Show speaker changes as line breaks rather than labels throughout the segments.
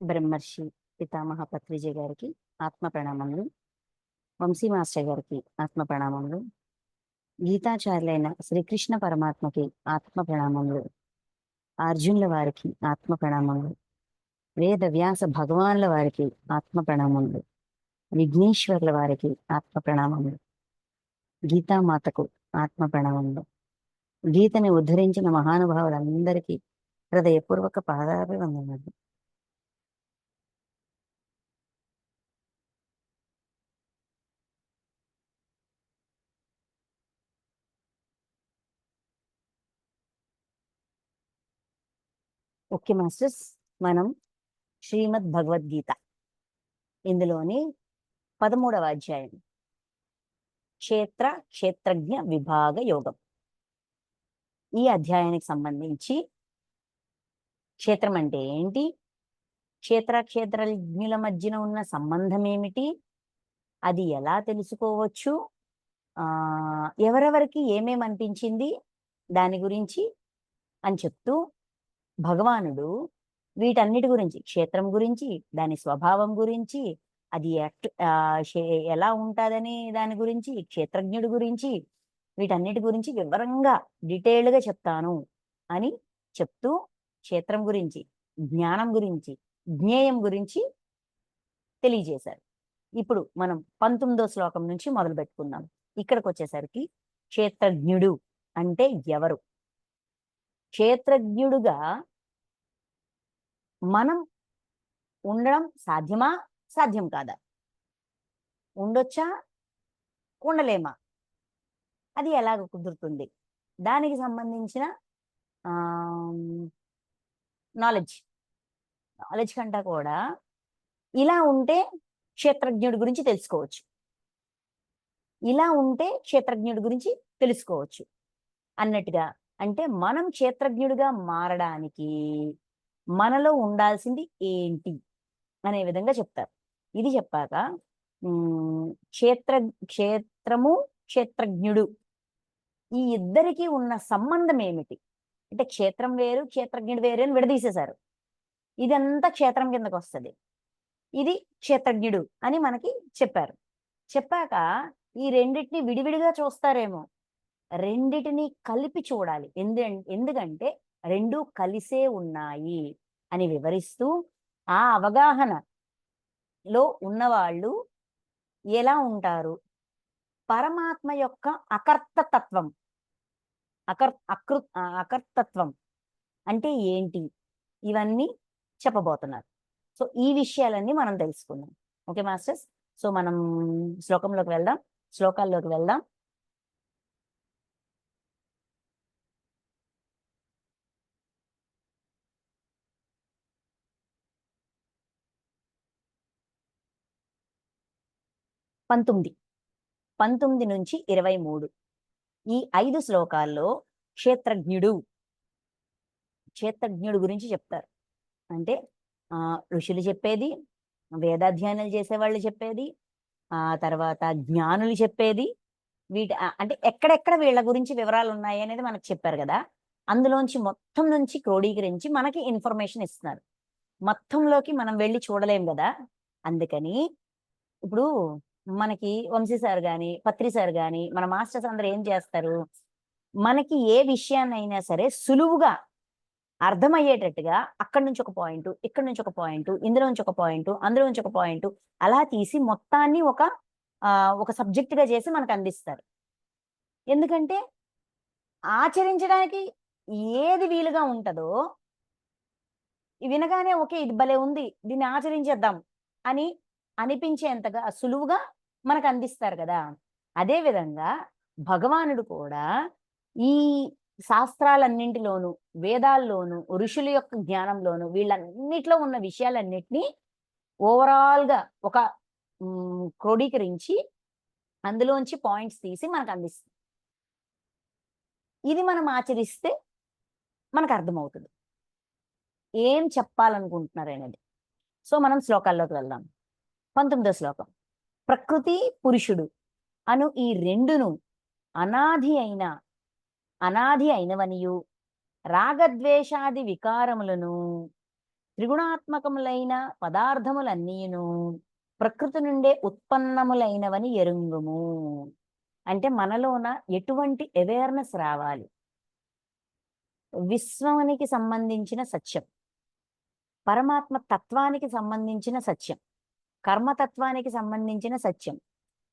బ్రహ్మర్షి పితామహ పత్రిజీ గారికి ఆత్మ ప్రణామములు, వంశీ మాస్టర్ గారికి ఆత్మ ప్రణామములు, గీతాచార్యులైన శ్రీకృష్ణ పరమాత్మకి ఆత్మ ప్రణామములు, అర్జునుల వారికి ఆత్మ ప్రణామములు, వేద వ్యాస భగవాన్ల వారికి ఆత్మ ప్రణామములు, విఘ్నేశ్వర్ల వారికి ఆత్మ ప్రణామములు, గీతామాతకు ఆత్మ ప్రణామములు, గీతని ఉద్ధరించిన మహానుభావులందరికీ హృదయపూర్వక పాదాభివందనములు. ఓకే మాస్టర్స్, మనం శ్రీమద్ భగవద్గీత ఇందులోని 13వ అధ్యాయం క్షేత్రజ్ఞ విభాగ యోగం. ఈ అధ్యాయానికి సంబంధించి క్షేత్రం అంటే ఏంటి, క్షేత్రజ్ఞుల మధ్యన ఉన్న సంబంధం ఏమిటి, అది ఎలా తెలుసుకోవచ్చు, ఎవరెవరికి ఏమేమి అనిపించింది దాని గురించి అని చెప్తూ భగవానుడు వీటన్నిటి గురించి, క్షేత్రం గురించి, దాని స్వభావం గురించి, అది ఎలా ఉంటుందని దాని గురించి, క్షేత్రజ్ఞుడి గురించి, వీటన్నిటి గురించి వివరంగా డీటెయిల్డ్గా చెప్తాను అని చెప్తూ క్షేత్రం గురించి, జ్ఞానం గురించి, జ్ఞేయం గురించి తెలియజేశారు. ఇప్పుడు మనం 19వ శ్లోకం నుంచి మొదలు పెట్టుకుందాం. ఇక్కడికి వచ్చేసరికి క్షేత్రజ్ఞుడు అంటే ఎవరు, క్షేత్రజ్ఞుడుగా మనం ఉండడం సాధ్యమా, సాధ్యం కాదా, ఉండొచ్చా, ఉండలేమా, అది ఎలాగ కుదురుతుంది, దానికి సంబంధించిన నాలెడ్జ్ కంటా కూడా ఇలా ఉంటే క్షేత్రజ్ఞుడి గురించి తెలుసుకోవచ్చు, ఇలా ఉంటే క్షేత్రజ్ఞుడి గురించి తెలుసుకోవచ్చు అన్నట్టుగా. అంటే మనం క్షేత్రజ్ఞుడిగా మారడానికి మనలో ఉండాల్సింది ఏంటి అనే విధంగా చెప్తారు. ఇది చెప్పాక క్షేత్రము క్షేత్రజ్ఞుడు ఈ ఇద్దరికి ఉన్న సంబంధం ఏమిటి అంటే, క్షేత్రం వేరు క్షేత్రజ్ఞుడు వేరు అని విడదీసేశారు. ఇదంతా క్షేత్రం కిందకు వస్తుంది, ఇది క్షేత్రజ్ఞుడు అని మనకి చెప్పారు. చెప్పాక ఈ రెండిటిని విడివిడిగా చూస్తారేమో, రెండిటిని కలిపి చూడాలి. ఎందుకంటే రెండు కలిసే ఉన్నాయి అని వివరిస్తూ, ఆ అవగాహనలో ఉన్నవాళ్ళు ఎలా ఉంటారు, పరమాత్మ యొక్క అకర్తతత్వం అకర్తత్వం అంటే ఏంటి, ఇవన్నీ చెప్పబోతున్నారు. సో ఈ విషయాలన్నీ మనం తెలుసుకుందాం. ఓకే మాస్టర్స్, సో మనం శ్లోకాల్లోకి వెళ్దాం. పంతొమ్మిది నుంచి 23 ఈ 5 శ్లోకాల్లో క్షేత్రజ్ఞుడు గురించి చెప్తారు. అంటే ఋషులు చెప్పేది, వేదాధ్యయనాలు చేసేవాళ్ళు చెప్పేది, ఆ తర్వాత జ్ఞానులు చెప్పేది, అంటే ఎక్కడెక్కడ వీళ్ళ గురించి వివరాలు ఉన్నాయి అనేది మనకు చెప్పారు కదా. అందులోంచి మొత్తం నుంచి క్రోడీకరించి మనకి ఇన్ఫర్మేషన్ ఇస్తున్నారు. మొత్తంలోకి మనం వెళ్ళి చూడలేం కదా. అందుకని ఇప్పుడు మనకి వంశీ సార్ కానీ పత్రి సార్ కానీ మన మాస్టర్స్ అందరూ ఏం చేస్తారు, మనకి ఏ విషయాన్నైనా సరే సులువుగా అర్థమయ్యేటట్టుగా అక్కడి నుంచి ఒక పాయింట్, ఇక్కడి నుంచి ఒక పాయింట్, ఇందులో నుంచి ఒక పాయింట్, అందులో నుంచి ఒక పాయింట్, అలా తీసి మొత్తాన్ని ఒక సబ్జెక్టుగా చేసి మనకు అందిస్తారు. ఎందుకంటే ఆచరించడానికి ఏది వీలుగా ఉంటుందో వినగానే ఓకే ఇది భలే ఉంది, దీన్ని ఆచరించేద్దాం అని అనిపించేంతగా సులువుగా మనకు అందిస్తారు కదా. అదే విధంగా భగవానుడు కూడా ఈ శాస్త్రాలన్నింటిలోనూ, వేదాల్లోనూ, ఋషుల యొక్క జ్ఞానంలోనూ, వీళ్ళన్నిట్లో ఉన్న విషయాలన్నిటినీ ఓవరాల్గా ఒక క్రోడీకరించి అందులోంచి పాయింట్స్ తీసి మనకు అందిస్తుంది. ఇది మనం ఆచరిస్తే మనకు అర్థమవుతుంది ఏం చెప్పాలనుకుంటున్నారు అనేది. సో మనం శ్లోకాల్లోకి వెళ్దాం. 19వ శ్లోకం. ప్రకృతి పురుషుడు అను ఈ రెండును అనాది అయినవనియు రాగద్వేషాది వికారములను త్రిగుణాత్మకములైన పదార్థములన్నీయును ప్రకృతి నుండే ఉత్పన్నములైనవని ఎరుంగుము. అంటే మనలోన ఎటువంటి అవేర్నెస్ రావాలి? విశ్వానికి సంబంధించిన సత్యం, పరమాత్మ తత్వానికి సంబంధించిన సత్యం, కర్మతత్వానికి సంబంధించిన సత్యం,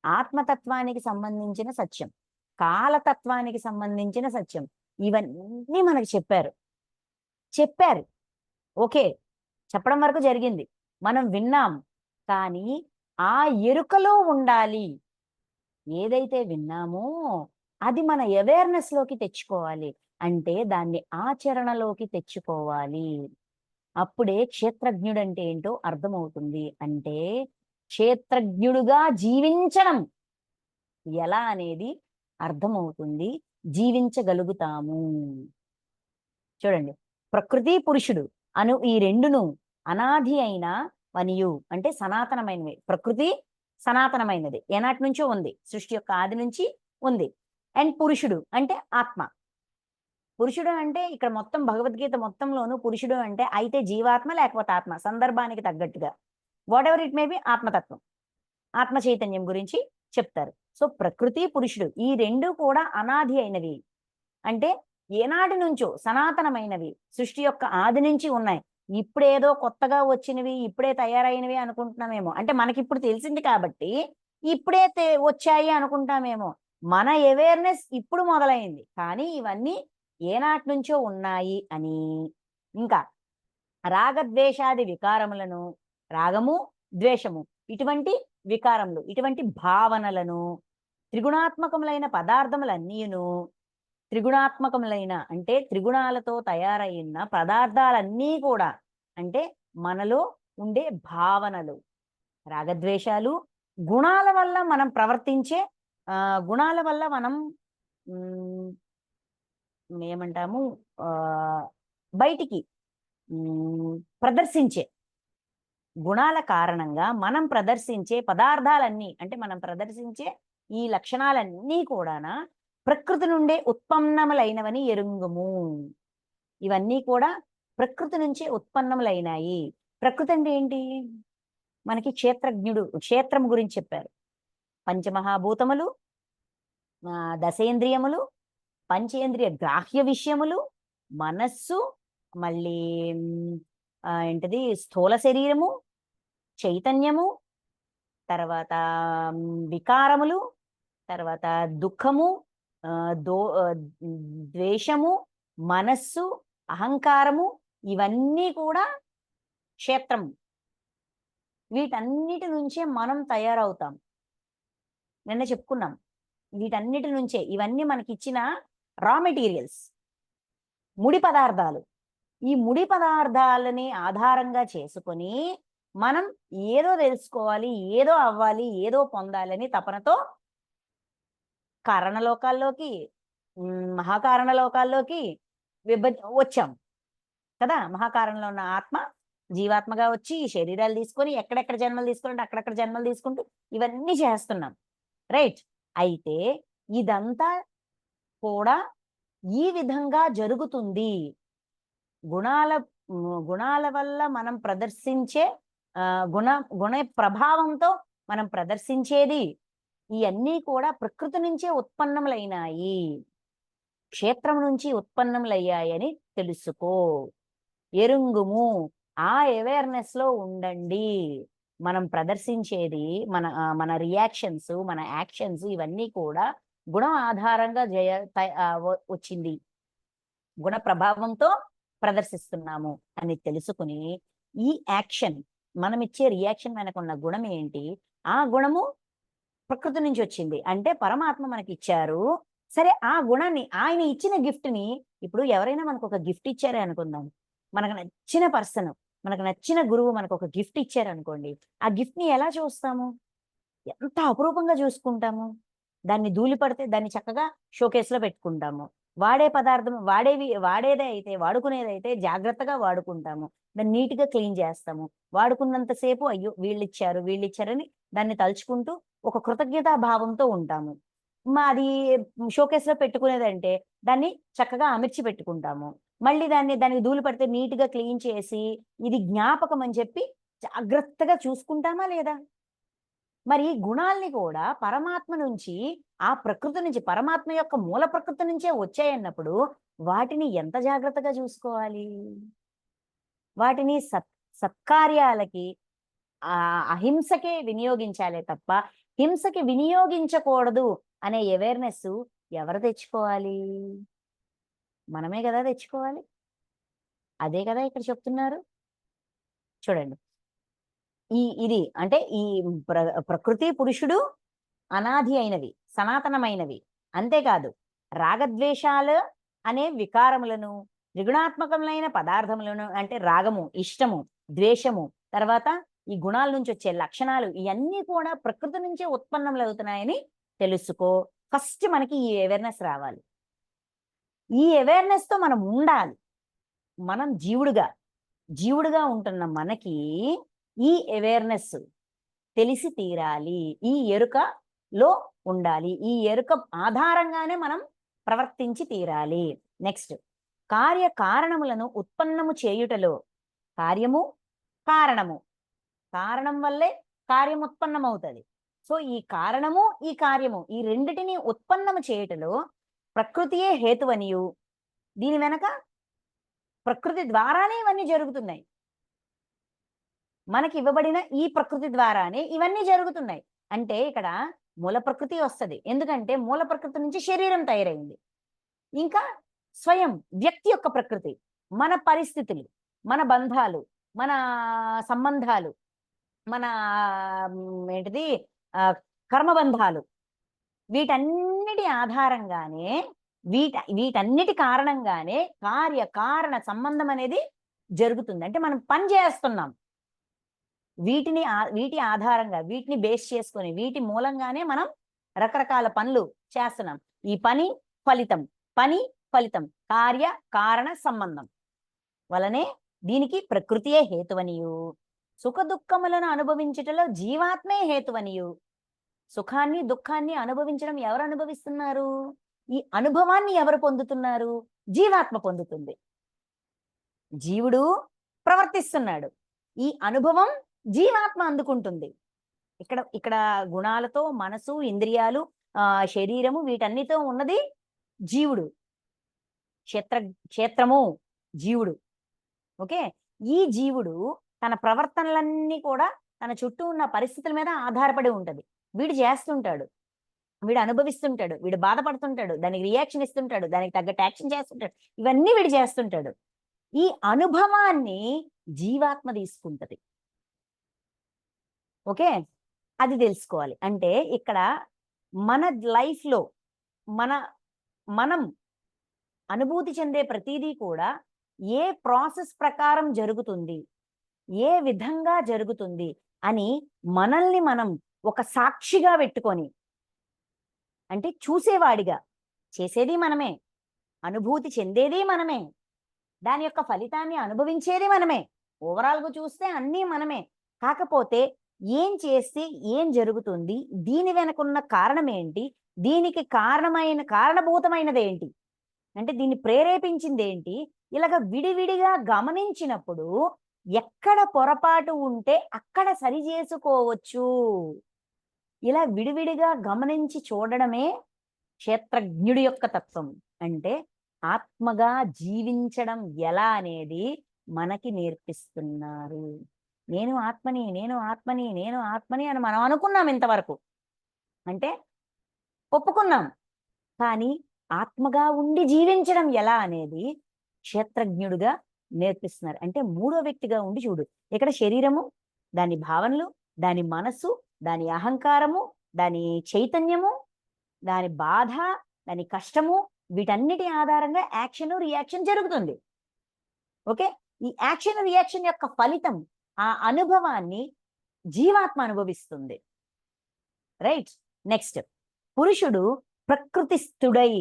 ఆత్మతత్వానికి సంబంధించిన సత్యం, కాలతత్వానికి సంబంధించిన సత్యం, ఇవన్నీ మనకు చెప్పారు. ఓకే, చెప్పడం వరకు జరిగింది, మనం విన్నాం. కానీ ఆ ఎరుకలో ఉండాలి. ఏదైతే విన్నామో అది మన అవేర్నెస్ లోకి తెచ్చుకోవాలి. అంటే దాన్ని ఆచరణలోకి తెచ్చుకోవాలి. అప్పుడే క్షేత్రజ్ఞుడు అంటే ఏంటో అర్థమవుతుంది. అంటే క్షేత్రజ్ఞుడుగా జీవించడం ఎలా అనేది అర్థమవుతుంది, జీవించగలుగుతాము. చూడండి, ప్రకృతి పురుషుడు అను ఈ రెండును అనాది అయిన వనియు అంటే సనాతనమైనవి. ప్రకృతి సనాతనమైనది, ఏనాటి నుంచో ఉంది, సృష్టి యొక్క ఆది నుంచి ఉంది. అండ్ పురుషుడు అంటే ఆత్మ. పురుషుడు అంటే ఇక్కడ మొత్తం భగవద్గీత మొత్తంలోనూ పురుషుడు అంటే అయితే జీవాత్మ లేకపోతే ఆత్మ, సందర్భానికి తగ్గట్టుగా what ever it may be ఆత్మతత్వం, ఆత్మ చైతన్యం గురించి చెప్తారు. సో ప్రకృతి పురుషుడు ఈ రెండు కూడా అనాది అయినవి, అంటే ఏనాటి నుంచో సనాతనమైనవి, సృష్టి యొక్క ఆది నుంచి ఉన్నాయి. ఇప్పుడేదో కొత్తగా వచ్చినవి, ఇప్పుడే తయారైనవి అనుకుంటున్నామేమో. అంటే మనకిప్పుడు తెలిసింది కాబట్టి ఇప్పుడే వచ్చాయి అనుకుంటామేమో. మన అవేర్నెస్ ఇప్పుడు మొదలైంది, కానీ ఇవన్నీ ఏనాటి నుంచో ఉన్నాయి అని. ఇంకా రాగద్వేషాది వికారములను, రాగము ద్వేషము ఇటువంటి వికారములు, ఇటువంటి భావనలను త్రిగుణాత్మకములైన పదార్థములన్నీను, త్రిగుణాత్మకములైన అంటే త్రిగుణాలతో తయారైన పదార్థాలన్నీ కూడా అంటే మనలో ఉండే భావనలు, రాగద్వేషాలు, గుణాల వల్ల మనం ప్రవర్తించే గుణాల వల్ల మనం ఏమంటాము బయటికి ప్రదర్శించే గుణాల కారణంగా మనం ప్రదర్శించే పదార్థాలన్నీ అంటే మనం ప్రదర్శించే ఈ లక్షణాలన్నీ కూడా ప్రకృతి నుండే ఉత్పన్నములైనవని ఎరుంగుము. ఇవన్నీ కూడా ప్రకృతి నుంచే ఉత్పన్నములైనాయి. ప్రకృతి అంటే ఏంటి? మనకి క్షేత్రం గురించి చెప్పారు. పంచమహాభూతములు, దశేంద్రియములు, పంచేంద్రియ గ్రాహ్య విషయములు, మనస్సు, మళ్ళీ ఏంటిది స్థూల శరీరము, చైతన్యము, తర్వాత వికారములు, తర్వాత దుఃఖము, ద్వేషము, మనస్సు, అహంకారము, ఇవన్నీ కూడా క్షేత్రం. వీటన్నిటి నుంచే మనం తయారవుతాం. నిన్న చెప్పుకున్నాం, వీటన్నిటి నుంచే. ఇవన్నీ మనకి ఇచ్చిన రా మెటీరియల్స్, ముడి పదార్థాలు. ఈ ముడి పదార్థాలని ఆధారంగా చేసుకొని మనం ఏదో తెలుసుకోవాలి, ఏదో అవ్వాలి, ఏదో పొందాలని తపనతో కారణలోకాల్లోకి, మహాకారణలోకాల్లోకి వచ్చాం కదా. మహాకారణంలో ఉన్న ఆత్మ జీవాత్మగా వచ్చి శరీరాలు తీసుకొని ఎక్కడెక్కడ జన్మలు తీసుకుంటే అక్కడెక్కడ జన్మలు తీసుకుంటూ ఇవన్నీ చేస్తున్నాం, రైట్? అయితే ఇదంతా కూడా ఈ విధంగా జరుగుతుంది. గుణాల వల్ల మనం ప్రదర్శించే గుణ ప్రభావంతో మనం ప్రదర్శించేది ఇవన్నీ కూడా ప్రకృతి నుంచే ఉత్పన్నములైనాయి, క్షేత్రం నుంచి ఉత్పన్నములయ్యాయని తెలుసుకో, ఎరుంగుము. ఆ అవేర్నెస్ లో ఉండండి. మనం ప్రదర్శించేది మన రియాక్షన్స్, మన యాక్షన్స్ ఇవన్నీ కూడా గుణం ఆధారంగా వచ్చింది, గుణ ప్రభావంతో ప్రదర్శిస్తున్నాము అని తెలుసుకుని ఈ యాక్షన్, మనం ఇచ్చే రియాక్షన్ వెనకున్న గుణం ఏంటి? ఆ గుణము ప్రకృతి నుంచి వచ్చింది అంటే పరమాత్మ మనకి ఇచ్చారు. సరే, ఆ గుణాన్ని, ఆయన ఇచ్చిన గిఫ్ట్ని, ఇప్పుడు ఎవరైనా మనకు ఒక గిఫ్ట్ ఇచ్చారే అనుకుందాం, మనకు నచ్చిన పర్సన్, మనకు నచ్చిన గురువు మనకు ఒక గిఫ్ట్ ఇచ్చారనుకోండి, ఆ గిఫ్ట్ని ఎలా చూస్తాము? ఎంత అపురూపంగా చూసుకుంటాము. దాన్ని ధూళి పడితే దాన్ని చక్కగా షోకేస్లో పెట్టుకుంటాము. వాడే పదార్థం వాడేదే అయితే, వాడుకునేదైతే జాగ్రత్తగా వాడుకుంటాము. దాన్ని నీట్గా క్లీన్ చేస్తాము. వాడుకున్నంతసేపు అయ్యో వీళ్ళిచ్చారని దాన్ని తలుచుకుంటూ ఒక కృతజ్ఞతా భావంతో ఉంటాము. మాది షోకేస్లో పెట్టుకునేదంటే దాన్ని చక్కగా అమర్చి పెట్టుకుంటాము. మళ్ళీ దానికి ధూళి పడితే నీట్‌గా క్లీన్ చేసి, ఇది జ్ఞాపకం అని చెప్పి జాగ్రత్తగా చూసుకుంటామా లేదా? మరి ఈ గుణాల్ని కూడా పరమాత్మ నుంచి, ఆ ప్రకృతి నుంచి, పరమాత్మ యొక్క మూల ప్రకృతి నుంచే వచ్చాయన్నప్పుడు, వాటిని ఎంత జాగ్రత్తగా చూసుకోవాలి? వాటిని సత్కార్యాలకి, అహింసకే వినియోగించాలే తప్ప, హింసకి వినియోగించకూడదు అనే అవేర్‌నెస్సు ఎవరు తెచ్చుకోవాలి? మనమే గదా తెచ్చుకోవాలి. అదే కదా ఇక్కడ చెప్తున్నారు. చూడండి. ఇది అంటే ఈ ప్ర ప్రకృతి, పురుషుడు అనాది అయినవి, సనాతనమైనవి. అంతేకాదు రాగద్వేషాలు అనే వికారములను, త్రిగుణాత్మకములైన పదార్థములను అంటే రాగము, ఇష్టము, ద్వేషము, తర్వాత ఈ గుణాల నుంచి వచ్చే లక్షణాలు ఇయన్నీ కూడా ప్రకృతి నుంచే ఉత్పన్నములవుతున్నాయని తెలుసుకో. ఫస్ట్ మనకి ఈ అవేర్‌నెస్ రావాలి. ఈ అవేర్‌నెస్‌తో మనం ఉండాలి. మనం జీవుడుగా ఉంటున్న మనకి ఈ అవేర్‌నెస్ తెలిసి తీరాలి. ఈ ఎరుకలో ఉండాలి. ఈ ఎరుక ఆధారంగానే మనం ప్రవర్తించి తీరాలి. నెక్స్ట్ కార్యకారణములను ఉత్పన్నము చేయుటలో కార్యము, కారణము. కారణం వల్లే కార్యం ఉత్పన్నమవుతది. సో, ఈ కారణము, ఈ కార్యము ఈ రెండిటిని ఉత్పన్నము చేయుటలో ప్రకృతియే హేతువనియు, దీని వెనక ప్రకృతి ద్వారానే ఇవన్నీ జరుగుతున్నాయి. మనకివ్వబడిన ఈ ప్రకృతి ద్వారానే ఇవన్నీ జరుగుతున్నాయి. అంటే ఇక్కడ మూల ప్రకృతి వస్తది. ఎందుకంటే మూల ప్రకృతి నుంచి శరీరం తయారైంది. ఇంకా స్వయం వ్యక్తి యొక్క ప్రకృతి, మన పరిస్థితులు, మన బంధాలు, మన సంబంధాలు, మన ఏంటిది ఆహ్, కర్మబంధాలు వీటన్నిటి ఆధారంగానే వీటన్నిటి కారణంగానే కార్యకారణ సంబంధం అనేది జరుగుతుంది. అంటే మనం పని చేస్తున్నాం. వీటి ఆధారంగా వీటిని బేస్ చేసుకొని వీటి మూలంగానే మనం రకరకాల పనులు చేస్తున్నాం. ఈ ఫలితం, పని ఫలితం, కార్య కారణ సంబంధం వలనే దీనికి ప్రకృతియే హేతువనియు, సుఖ దుఃఖములను అనుభవించుటలో జీవాత్మే హేతువనియు. సుఖాన్ని, దుఃఖాన్ని అనుభవించడం ఎవరు అనుభవిస్తున్నారు? ఈ అనుభవాన్ని ఎవరు పొందుతున్నారు? జీవాత్మ పొందుతుంది. జీవుడు ప్రవర్తిస్తున్నాడు. ఈ అనుభవం జీవాత్మ అందుకుంటుంది. ఇక్కడ ఇక్కడ గుణాలతో మనసు, ఇంద్రియాలు, శరీరము వీటన్నిటితో ఉన్నది జీవుడు. క్షేత్రము జీవుడు. ఓకే. ఈ జీవుడు తన ప్రవర్తనలన్నీ కూడా తన చుట్టూ ఉన్న పరిస్థితుల మీద ఆధారపడి ఉంటది. వీడు చేస్తుంటాడు. వీడు అనుభవిస్తుంటాడు. వీడు బాధపడుతుంటాడు. దానికి రియాక్షన్ ఇస్తుంటాడు. దానికి తగ్గట్టు యాక్షన్ చేస్తుంటాడు. ఇవన్నీ వీడు చేస్తుంటాడు. ఈ అనుభవాన్ని జీవాత్మ తీసుకుంటది. ఓకే. అది తెలుసుకోవాలి. అంటే ఇక్కడ మన లైఫ్‌లో మనం అనుభూతి చెందే ప్రతీదీ కూడా ఏ ప్రాసెస్ ప్రకారం జరుగుతుంది? ఏ విధంగా జరుగుతుంది? అని మనల్ని మనం ఒక సాక్షిగా పెట్టుకొని అంటే చూసేవాడిగా చేసేది మనమే. అనుభూతి చెందేది మనమే. దాని యొక్క ఫలితాన్ని అనుభవించేది మనమే. ఓవరాల్‌గా చూస్తే అన్నీ మనమే. కాకపోతే ఏం చేస్తే ఏం జరుగుతుంది? దీని వెనకున్న కారణమేంటి? దీనికి కారణభూతమైనదేంటి? అంటే దీన్ని ప్రేరేపించిందేంటి? ఇలాగ విడివిడిగా గమనించినప్పుడు ఎక్కడ పొరపాటు ఉంటే అక్కడ సరిజేసుకోవచ్చు. ఇలా విడివిడిగా గమనించి చూడడమే క్షేత్రజ్ఞుడి యొక్క తత్వం. అంటే ఆత్మగా జీవించడం ఎలా అనేది మనకి నేర్పిస్తున్నారు. నేను ఆత్మని, నేను ఆత్మని, నేను ఆత్మని అని మనం అనుకున్నాం ఇంతవరకు. అంటే ఒప్పుకున్నాం. కానీ ఆత్మగా ఉండి జీవించడం ఎలా అనేది క్షేత్రజ్ఞుడుగా నేర్పిస్తున్నారు. అంటే మూడో వ్యక్తిగా ఉండి చూడు. ఇక్కడ శరీరము, దాని భావనలు, దాని మనస్సు, దాని అహంకారము, దాని చైతన్యము, దాని బాధ, దాని కష్టము వీటన్నిటి ఆధారంగా యాక్షన్, రియాక్షన్ జరుగుతుంది. ఓకే. ఈ యాక్షన్, రియాక్షన్ యొక్క ఫలితం ఆ అనుభవాన్ని జీవాత్మ అనుభవిస్తుంది. రైట్. నెక్స్ట్ పురుషుడు ప్రకృతిస్థుడై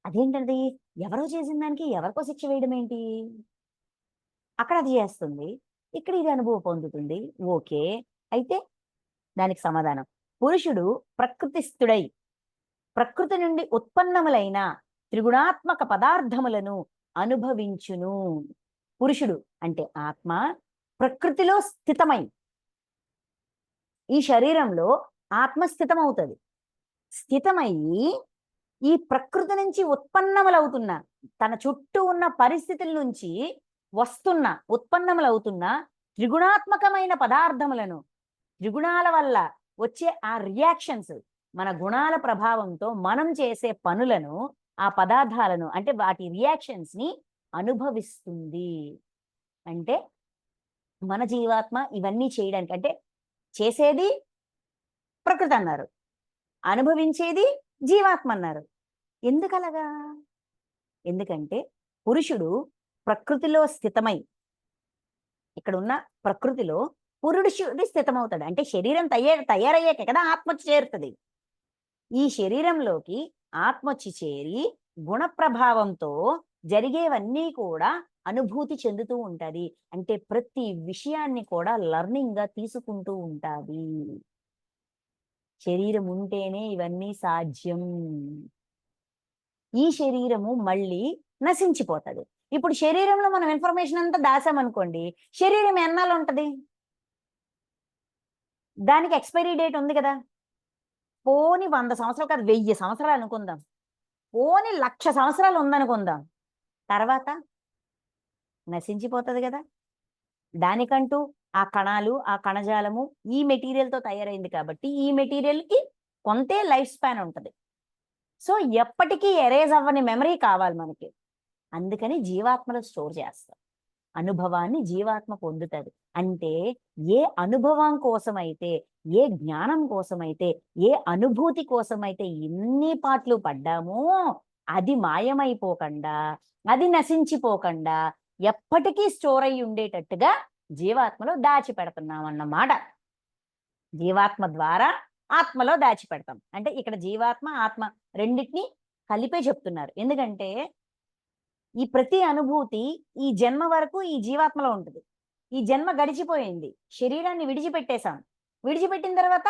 అదేంటది? ఎవరో చేసిన దానికి ఎవరికో శిక్ష వేయడం ఏంటి? అక్కడ అది చేస్తుంది. ఇక్కడ ఇది అనుభవం పొందుతుంది. ఓకే. అయితే దానికి సమాధానం. పురుషుడు ప్రకృతిస్థుడై ప్రకృతి నుండి ఉత్పన్నములైన త్రిగుణాత్మక పదార్థములను అనుభవించును. పురుషుడు అంటే ఆత్మ ప్రకృతిలో స్థితమై, ఈ శరీరంలో ఆత్మ స్థితమవుతుంది. స్థితమయ్యి ఈ ప్రకృతి నుంచి ఉత్పన్నములవుతున్న, తన చుట్టూ ఉన్న పరిస్థితుల నుంచి వస్తున్న ఉత్పన్నములవుతున్న త్రిగుణాత్మకమైన పదార్థములను, త్రిగుణాల వల్ల వచ్చే ఆ రియాక్షన్స్, మన గుణాల ప్రభావంతో మనం చేసే పనులను, ఆ పదార్థాలను అంటే వాటి రియాక్షన్స్ ని అనుభవిస్తుంది. అంటే మన జీవాత్మ ఇవన్నీ చేయడానికి, అంటే చేసేది ప్రకృతి అన్నారు, అనుభవించేది జీవాత్మ అన్నారు. ఎందుకలాగా? ఎందుకంటే పురుషుడు ప్రకృతిలో స్థితమై, ఇక్కడ ఉన్న ప్రకృతిలో పురుషుడు స్థితమవుతాడు. అంటే శరీరం తయారయ్యాక కదా ఆత్మ వచ్చి చేరుతుంది. ఈ శరీరంలోకి ఆత్మ వచ్చి చేరి గుణ ప్రభావంతో జరిగేవన్నీ కూడా అనుభూతి చెందుతూ ఉంటది. అంటే ప్రతి విషయాన్ని కూడా లర్నింగ్ గా తీసుకుంటూ ఉంటాది. శరీరం ఉంటేనే ఇవన్నీ సాధ్యం. ఈ శరీరము మళ్ళీ నశించిపోతుంది. ఇప్పుడు శరీరంలో మనం ఇన్ఫర్మేషన్ అంతా దాసామనుకోండి, శరీరం ఎన్నాళ్ళు ఉంటది? దానికి ఎక్స్పైరీ డేట్ ఉంది కదా. పోని 100 సంవత్సరాలు కాదు, 1000 సంవత్సరాలు అనుకుందాం, పోని 1,00,000 సంవత్సరాలు ఉందనుకుందాం, తర్వాత నశించిపోతుంది కదా. దానికంటూ ఆ కణాలు, ఆ కణజాలము ఈ మెటీరియల్తో తయారైంది కాబట్టి ఈ మెటీరియల్కి కొంతే లైఫ్ స్పాన్ ఉంటుంది. సో ఎప్పటికీ ఎరేజ్ అవ్వని మెమరీ కావాలి మనకి. అందుకని జీవాత్మలో స్టోర్ చేస్తాం. అనుభవాన్ని జీవాత్మ పొందుతుంది. అంటే ఏ అనుభవం కోసమైతే, ఏ జ్ఞానం కోసమైతే, ఏ అనుభూతి కోసమైతే ఎన్ని పాటలు పడ్డామో అది మాయమైపోకుండా, అది నశించిపోకుండా ఎప్పటికీ స్టోర్ అయి ఉండేటట్టుగా జీవాత్మలో దాచిపెడుతున్నాం అన్నమాట. జీవాత్మ ద్వారా ఆత్మలో దాచిపెడతాం. అంటే ఇక్కడ జీవాత్మ ఆత్మ రెండింటినీ కలిపే చెప్తున్నారు. ఎందుకంటే ఈ ప్రతి అనుభూతి ఈ జన్మ వరకు ఈ జీవాత్మలో ఉంటుంది. ఈ జన్మ గడిచిపోయింది, శరీరాన్ని విడిచిపెట్టేశాం. విడిచిపెట్టిన తర్వాత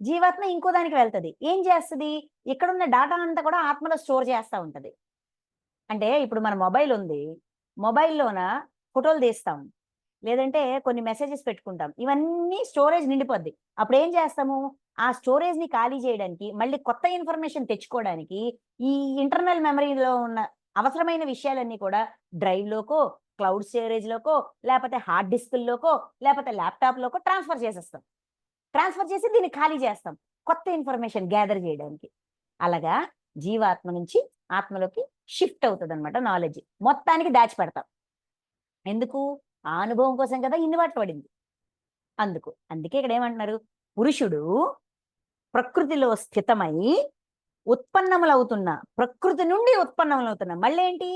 జీవాత్మ ఇంకో దానికి వెళ్తుంది. ఏం చేస్తుంది? ఇక్కడున్న డాటా అంతా కూడా ఆత్మలో స్టోర్ చేస్తూ ఉంటుంది. అంటే ఇప్పుడు మన మొబైల్ ఉంది, మొబైల్లోన ఫోటోలు తీస్తాం, లేదంటే కొన్ని మెసేజెస్ పెట్టుకుంటాం, ఇవన్నీ స్టోరేజ్ నిండిపోద్ది. అప్పుడు ఏం చేస్తాము? ఆ స్టోరేజ్ ని ఖాళీ చేయడానికి, మళ్ళీ కొత్త ఇన్ఫర్మేషన్ తెచ్చుకోవడానికి ఈ ఇంటర్నల్ మెమరీలో ఉన్న అవసరమైన విషయాలన్నీ కూడా drive loco, cloud storage loco, లేకపోతే హార్డ్ డిస్క్లోకో, లేకపోతే ల్యాప్టాప్ లోకో ట్రాన్స్ఫర్ చేసేస్తాం. ట్రాన్స్ఫర్ చేసి దీన్ని ఖాళీ చేస్తాం కొత్త ఇన్ఫర్మేషన్ గ్యాదర్ చేయడానికి. అలాగా జీవాత్మ నుంచి ఆత్మలోకి షిఫ్ట్ అవుతుంది అనమాట నాలెడ్జ్. మొత్తానికి దాచిపెడతాం. ఎందుకు? ఆ అనుభవం కోసం కదా ఇన్ని వాటి పడింది. అందుకే ఇక్కడ ఏమంటున్నారు? పురుషుడు ప్రకృతిలో స్థితమై ఉత్పన్నములవుతున్న, ప్రకృతి నుండి ఉత్పన్నములవుతున్న, మళ్ళీ ఏంటి?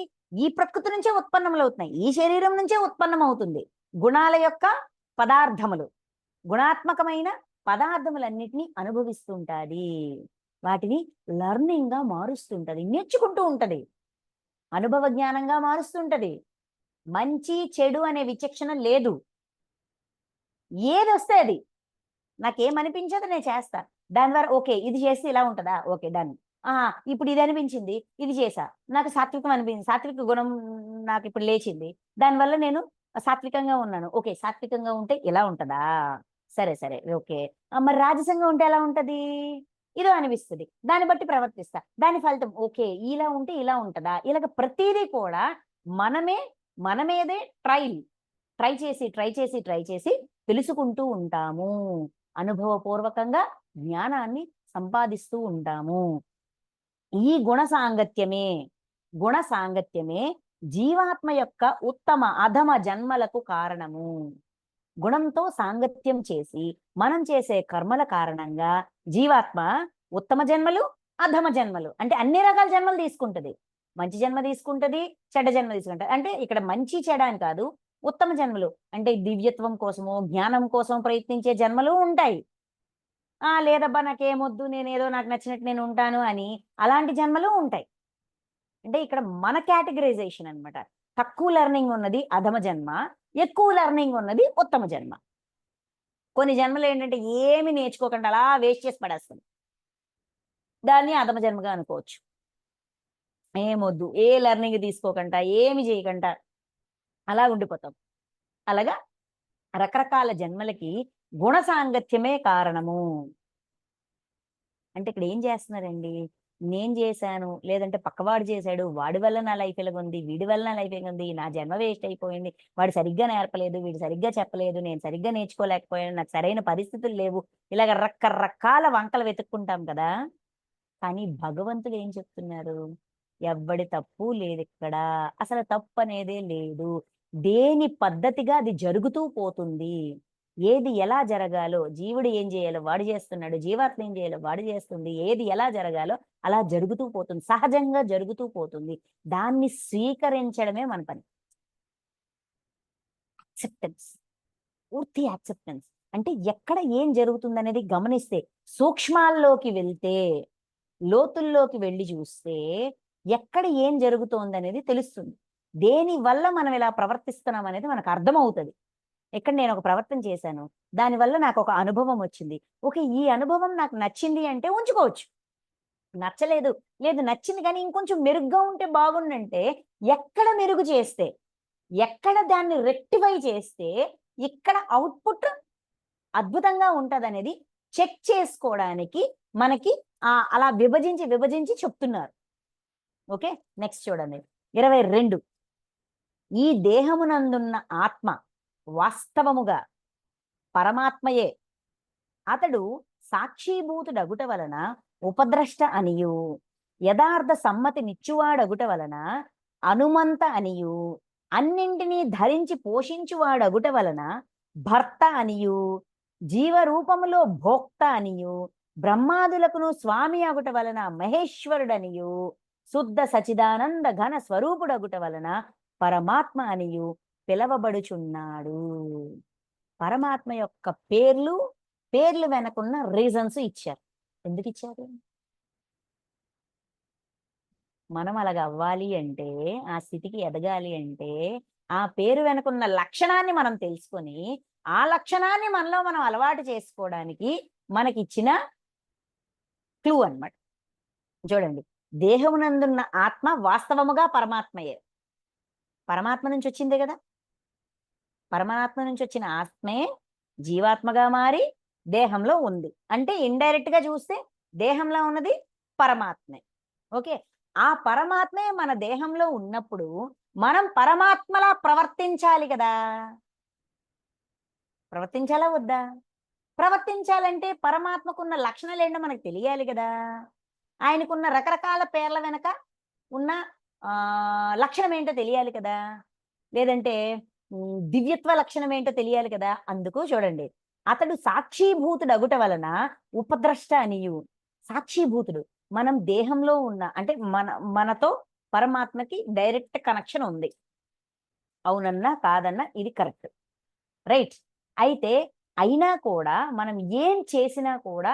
ఈ ప్రకృతి నుంచే ఉత్పన్నములవుతున్నాయి, ఈ శరీరం నుంచే ఉత్పన్నమవుతుంది. గుణాల యొక్క పదార్థములు, గుణాత్మకమైన పదార్థములన్నిటినీ అనుభవిస్తుంటది. వాటిని లర్నింగ్ గా మారుస్తుంటది, నేర్చుకుంటూ ఉంటది, అనుభవ జ్ఞానంగా మారుస్తుంటది. మంచి చెడు అనే విచక్షణ లేదు. ఏది వస్తే అది, నాకేమనిపించదు నేను చేస్తా. దాని ద్వారా ఓకే ఇది చేస్తే ఇలా ఉంటుందా, ఓకే డన్. ఇప్పుడు ఇది అనిపించింది, ఇది చేసా, నాకు సాత్వికం అనిపించింది, సాత్విక గుణం నాకు ఇప్పుడు లేచింది, దానివల్ల నేను సాత్వికంగా ఉన్నాను. ఓకే సాత్వికంగా ఉంటే ఇలా ఉంటుందా, సరే సరే ఓకే. మరి రాజసంగా ఉంటే ఎలా ఉంటది? ఇదో అనిపిస్తుంది, దాన్ని బట్టి ప్రవర్తిస్తా, దాని ఫలితం ఓకే ఇలా ఉంటే ఇలా ఉంటుందా. ఇలాగ ప్రతిదీ కూడా మనమేదే ట్రై చేసి తెలుసుకుంటూ ఉంటాము. అనుభవపూర్వకంగా జ్ఞానాన్ని సంపాదిస్తూ ఉంటాము. ఈ గుణ సాంగత్యమే జీవాత్మ యొక్క ఉత్తమ అధమ జన్మలకు కారణము. గుణంతో సాంగత్యం చేసి మనం చేసే కర్మల కారణంగా జీవాత్మ ఉత్తమ జన్మలు, అధమ జన్మలు, అంటే అన్ని రకాల జన్మలు తీసుకుంటది. మంచి జన్మ తీసుకుంటది, చెడ్డ జన్మ తీసుకుంటది. అంటే ఇక్కడ మంచి చెడ అని కాదు, ఉత్తమ జన్మలు అంటే దివ్యత్వం కోసము, జ్ఞానం కోసం ప్రయత్నించే జన్మలు ఉంటాయి. లేదబ్బా నాకేమొద్దు, నేనేదో నాకు నచ్చినట్టు నేను ఉంటాను అని అలాంటి జన్మలు ఉంటాయి. అంటే ఇక్కడ మన కేటగరైజేషన్ అనమాట. తక్కువ లెర్నింగ్ ఉన్నది అధమ జన్మ, ఎక్కువ లెర్నింగ్ ఉన్నది ఉత్తమ జన్మ. కొన్ని జన్మలు ఏంటంటే ఏమి నేర్చుకోకుండా అలా వేస్ట్ చేసి పడేస్తుంది. దాన్ని అధమ జన్మగా అనుకోవచ్చు. ఏమొద్దు, ఏ లెర్నింగ్ తీసుకోకుండా, ఏమి చేయకుండా అలా ఉండిపోతాం. అలాగా రకరకాల జన్మలకి గుణ సాంగత్యమే కారణము. అంటే ఇక్కడ ఏం చేస్తున్నారండి? నేను చేశాను, లేదంటే పక్కవాడు చేశాడు, వాడి వల్ల నా లైఫ్ ఇలాగుంది, వీడి వల్ల నా లైఫ్ ఇలాగుంది, నా జన్మ వేస్ట్ అయిపోయింది, వాడు సరిగ్గా నేర్పలేదు, వీడు సరిగ్గా చెప్పలేదు, నేను సరిగ్గా నేర్చుకోలేకపోయాను, నాకు సరైన పరిస్థితులు లేవు. ఇలాగ రకరకాల వంకలు వెతుక్కుంటాం కదా! కానీ భగవంతుడు ఏం చెప్తున్నారు? ఎవ్వడి తప్పు లేదిక్కడ. అసలు తప్పనేదే లేదు. దేని పద్ధతిగా అది జరుగుతూ పోతుంది. ఏది ఎలా జరగాలో, జీవుడు ఏం చేయాలో వాడు చేస్తున్నాడు, జీవాత్మ ఏం చేయాలో వాడు చేస్తుంది. ఏది ఎలా జరగాలో అలా జరుగుతూ పోతుంది. సహజంగా జరుగుతూ పోతుంది. దాన్ని స్వీకరించడమే మన పని. యాక్సెప్టెన్స్. పూర్తి యాక్సెప్టెన్స్. అంటే ఎక్కడ ఏం జరుగుతుందనేది గమనిస్తే, సూక్ష్మాల్లోకి వెళ్తే, లోతుల్లోకి వెళ్లి చూస్తే ఎక్కడ ఏం జరుగుతోందనేది తెలుస్తుంది. దేని వల్ల మనం ఇలా ప్రవర్తిస్తున్నాం అనేది మనకు అర్థమవుతది. ఇక్కడ నేను ఒక ప్రవర్తన చేశాను, దానివల్ల నాకు ఒక అనుభవం వచ్చింది. ఓకే, ఈ అనుభవం నాకు నచ్చింది అంటే ఉంచుకోవచ్చు. నచ్చలేదు, లేదు నచ్చింది కానీ ఇంకొంచెం మెరుగ్గా ఉంటే బాగుండంటే, ఎక్కడ మెరుగు చేస్తే, ఎక్కడ దాన్ని రెక్టిఫై చేస్తే ఇక్కడ అవుట్‌పుట్ అద్భుతంగా ఉంటదనేది చెక్ చేసుకోవడానికి మనకి అలా విభజించి, విభజించి చెప్తున్నారు. ఓకే. నెక్స్ట్ చూడండి. 22. ఈ దేహమునందున్న ఆత్మ వాస్తవముగా పరమాత్మయే. అతడు సాక్షీభూతుడగుట వలన ఉపద్రష్ట అనియు, యథార్థ సమ్మతి నిచ్చువాడగుట వలన అనుమంత అనియు, అన్నింటినీ ధరించి పోషించువాడగుట వలన భర్త అనియు, జీవరూపములో భోక్త అనియు, బ్రహ్మాదులకును స్వామి అగుట వలన మహేశ్వరుడనియు, శుద్ధ సచిదానంద ఘన స్వరూపుడగుట వలన పరమాత్మ అనియు పిలవబడుచున్నాడు. పరమాత్మ యొక్క పేర్లు వెనకున్న రీజన్స్ ఇచ్చారు. ఎందుకు ఇచ్చారు? మనం అలాగ అవ్వాలి అంటే, ఆ స్థితికి ఎదగాలి అంటే, ఆ పేరు వెనకున్న లక్షణాన్ని మనం తెలుసుకొని, ఆ లక్షణాన్ని మనలో మనం అలవాటు చేసుకోవడానికి మనకిచ్చిన క్లూ అన్నమాట. చూడండి. దేహమునందున్న ఆత్మ వాస్తవముగా పరమాత్మయే. పరమాత్మ నుంచి వచ్చిందే గదా! పరమాత్మ నుంచి వచ్చిన ఆత్మే జీవాత్మగా మారి దేహంలో ఉంది. అంటే ఇండైరెక్ట్‌గా చూస్తే దేహంలో ఉన్నది పరమాత్మే. ఓకే. ఆ పరమాత్మే మన దేహంలో ఉన్నప్పుడు మనం పరమాత్మలా ప్రవర్తించాలి గదా! ప్రవర్తించాలా వద్దా? ప్రవర్తించాలంటే పరమాత్మకున్న లక్షణాలేంటో మనకు తెలియాలి గదా! ఆయనకున్న రకరకాల పేర్ల వెనక ఉన్న లక్షణం ఏంటో తెలియాలి కదా! లేదంటే దివ్యత్వ లక్షణం ఏంటో తెలియాలి కదా! అందుకు చూడండి. అతడు సాక్షీభూతుడగుట వలన ఉపద్రష్ట అనియు. సాక్షీభూతుడు. మనం దేహంలో ఉన్న అంటే మనతో పరమాత్మకి డైరెక్ట్ కనెక్షన్ ఉంది. అవునన్నా, కాదన్నా ఇది కరెక్ట్. రైట్. అయితే అయినా కూడా మనం ఏం చేసినా కూడా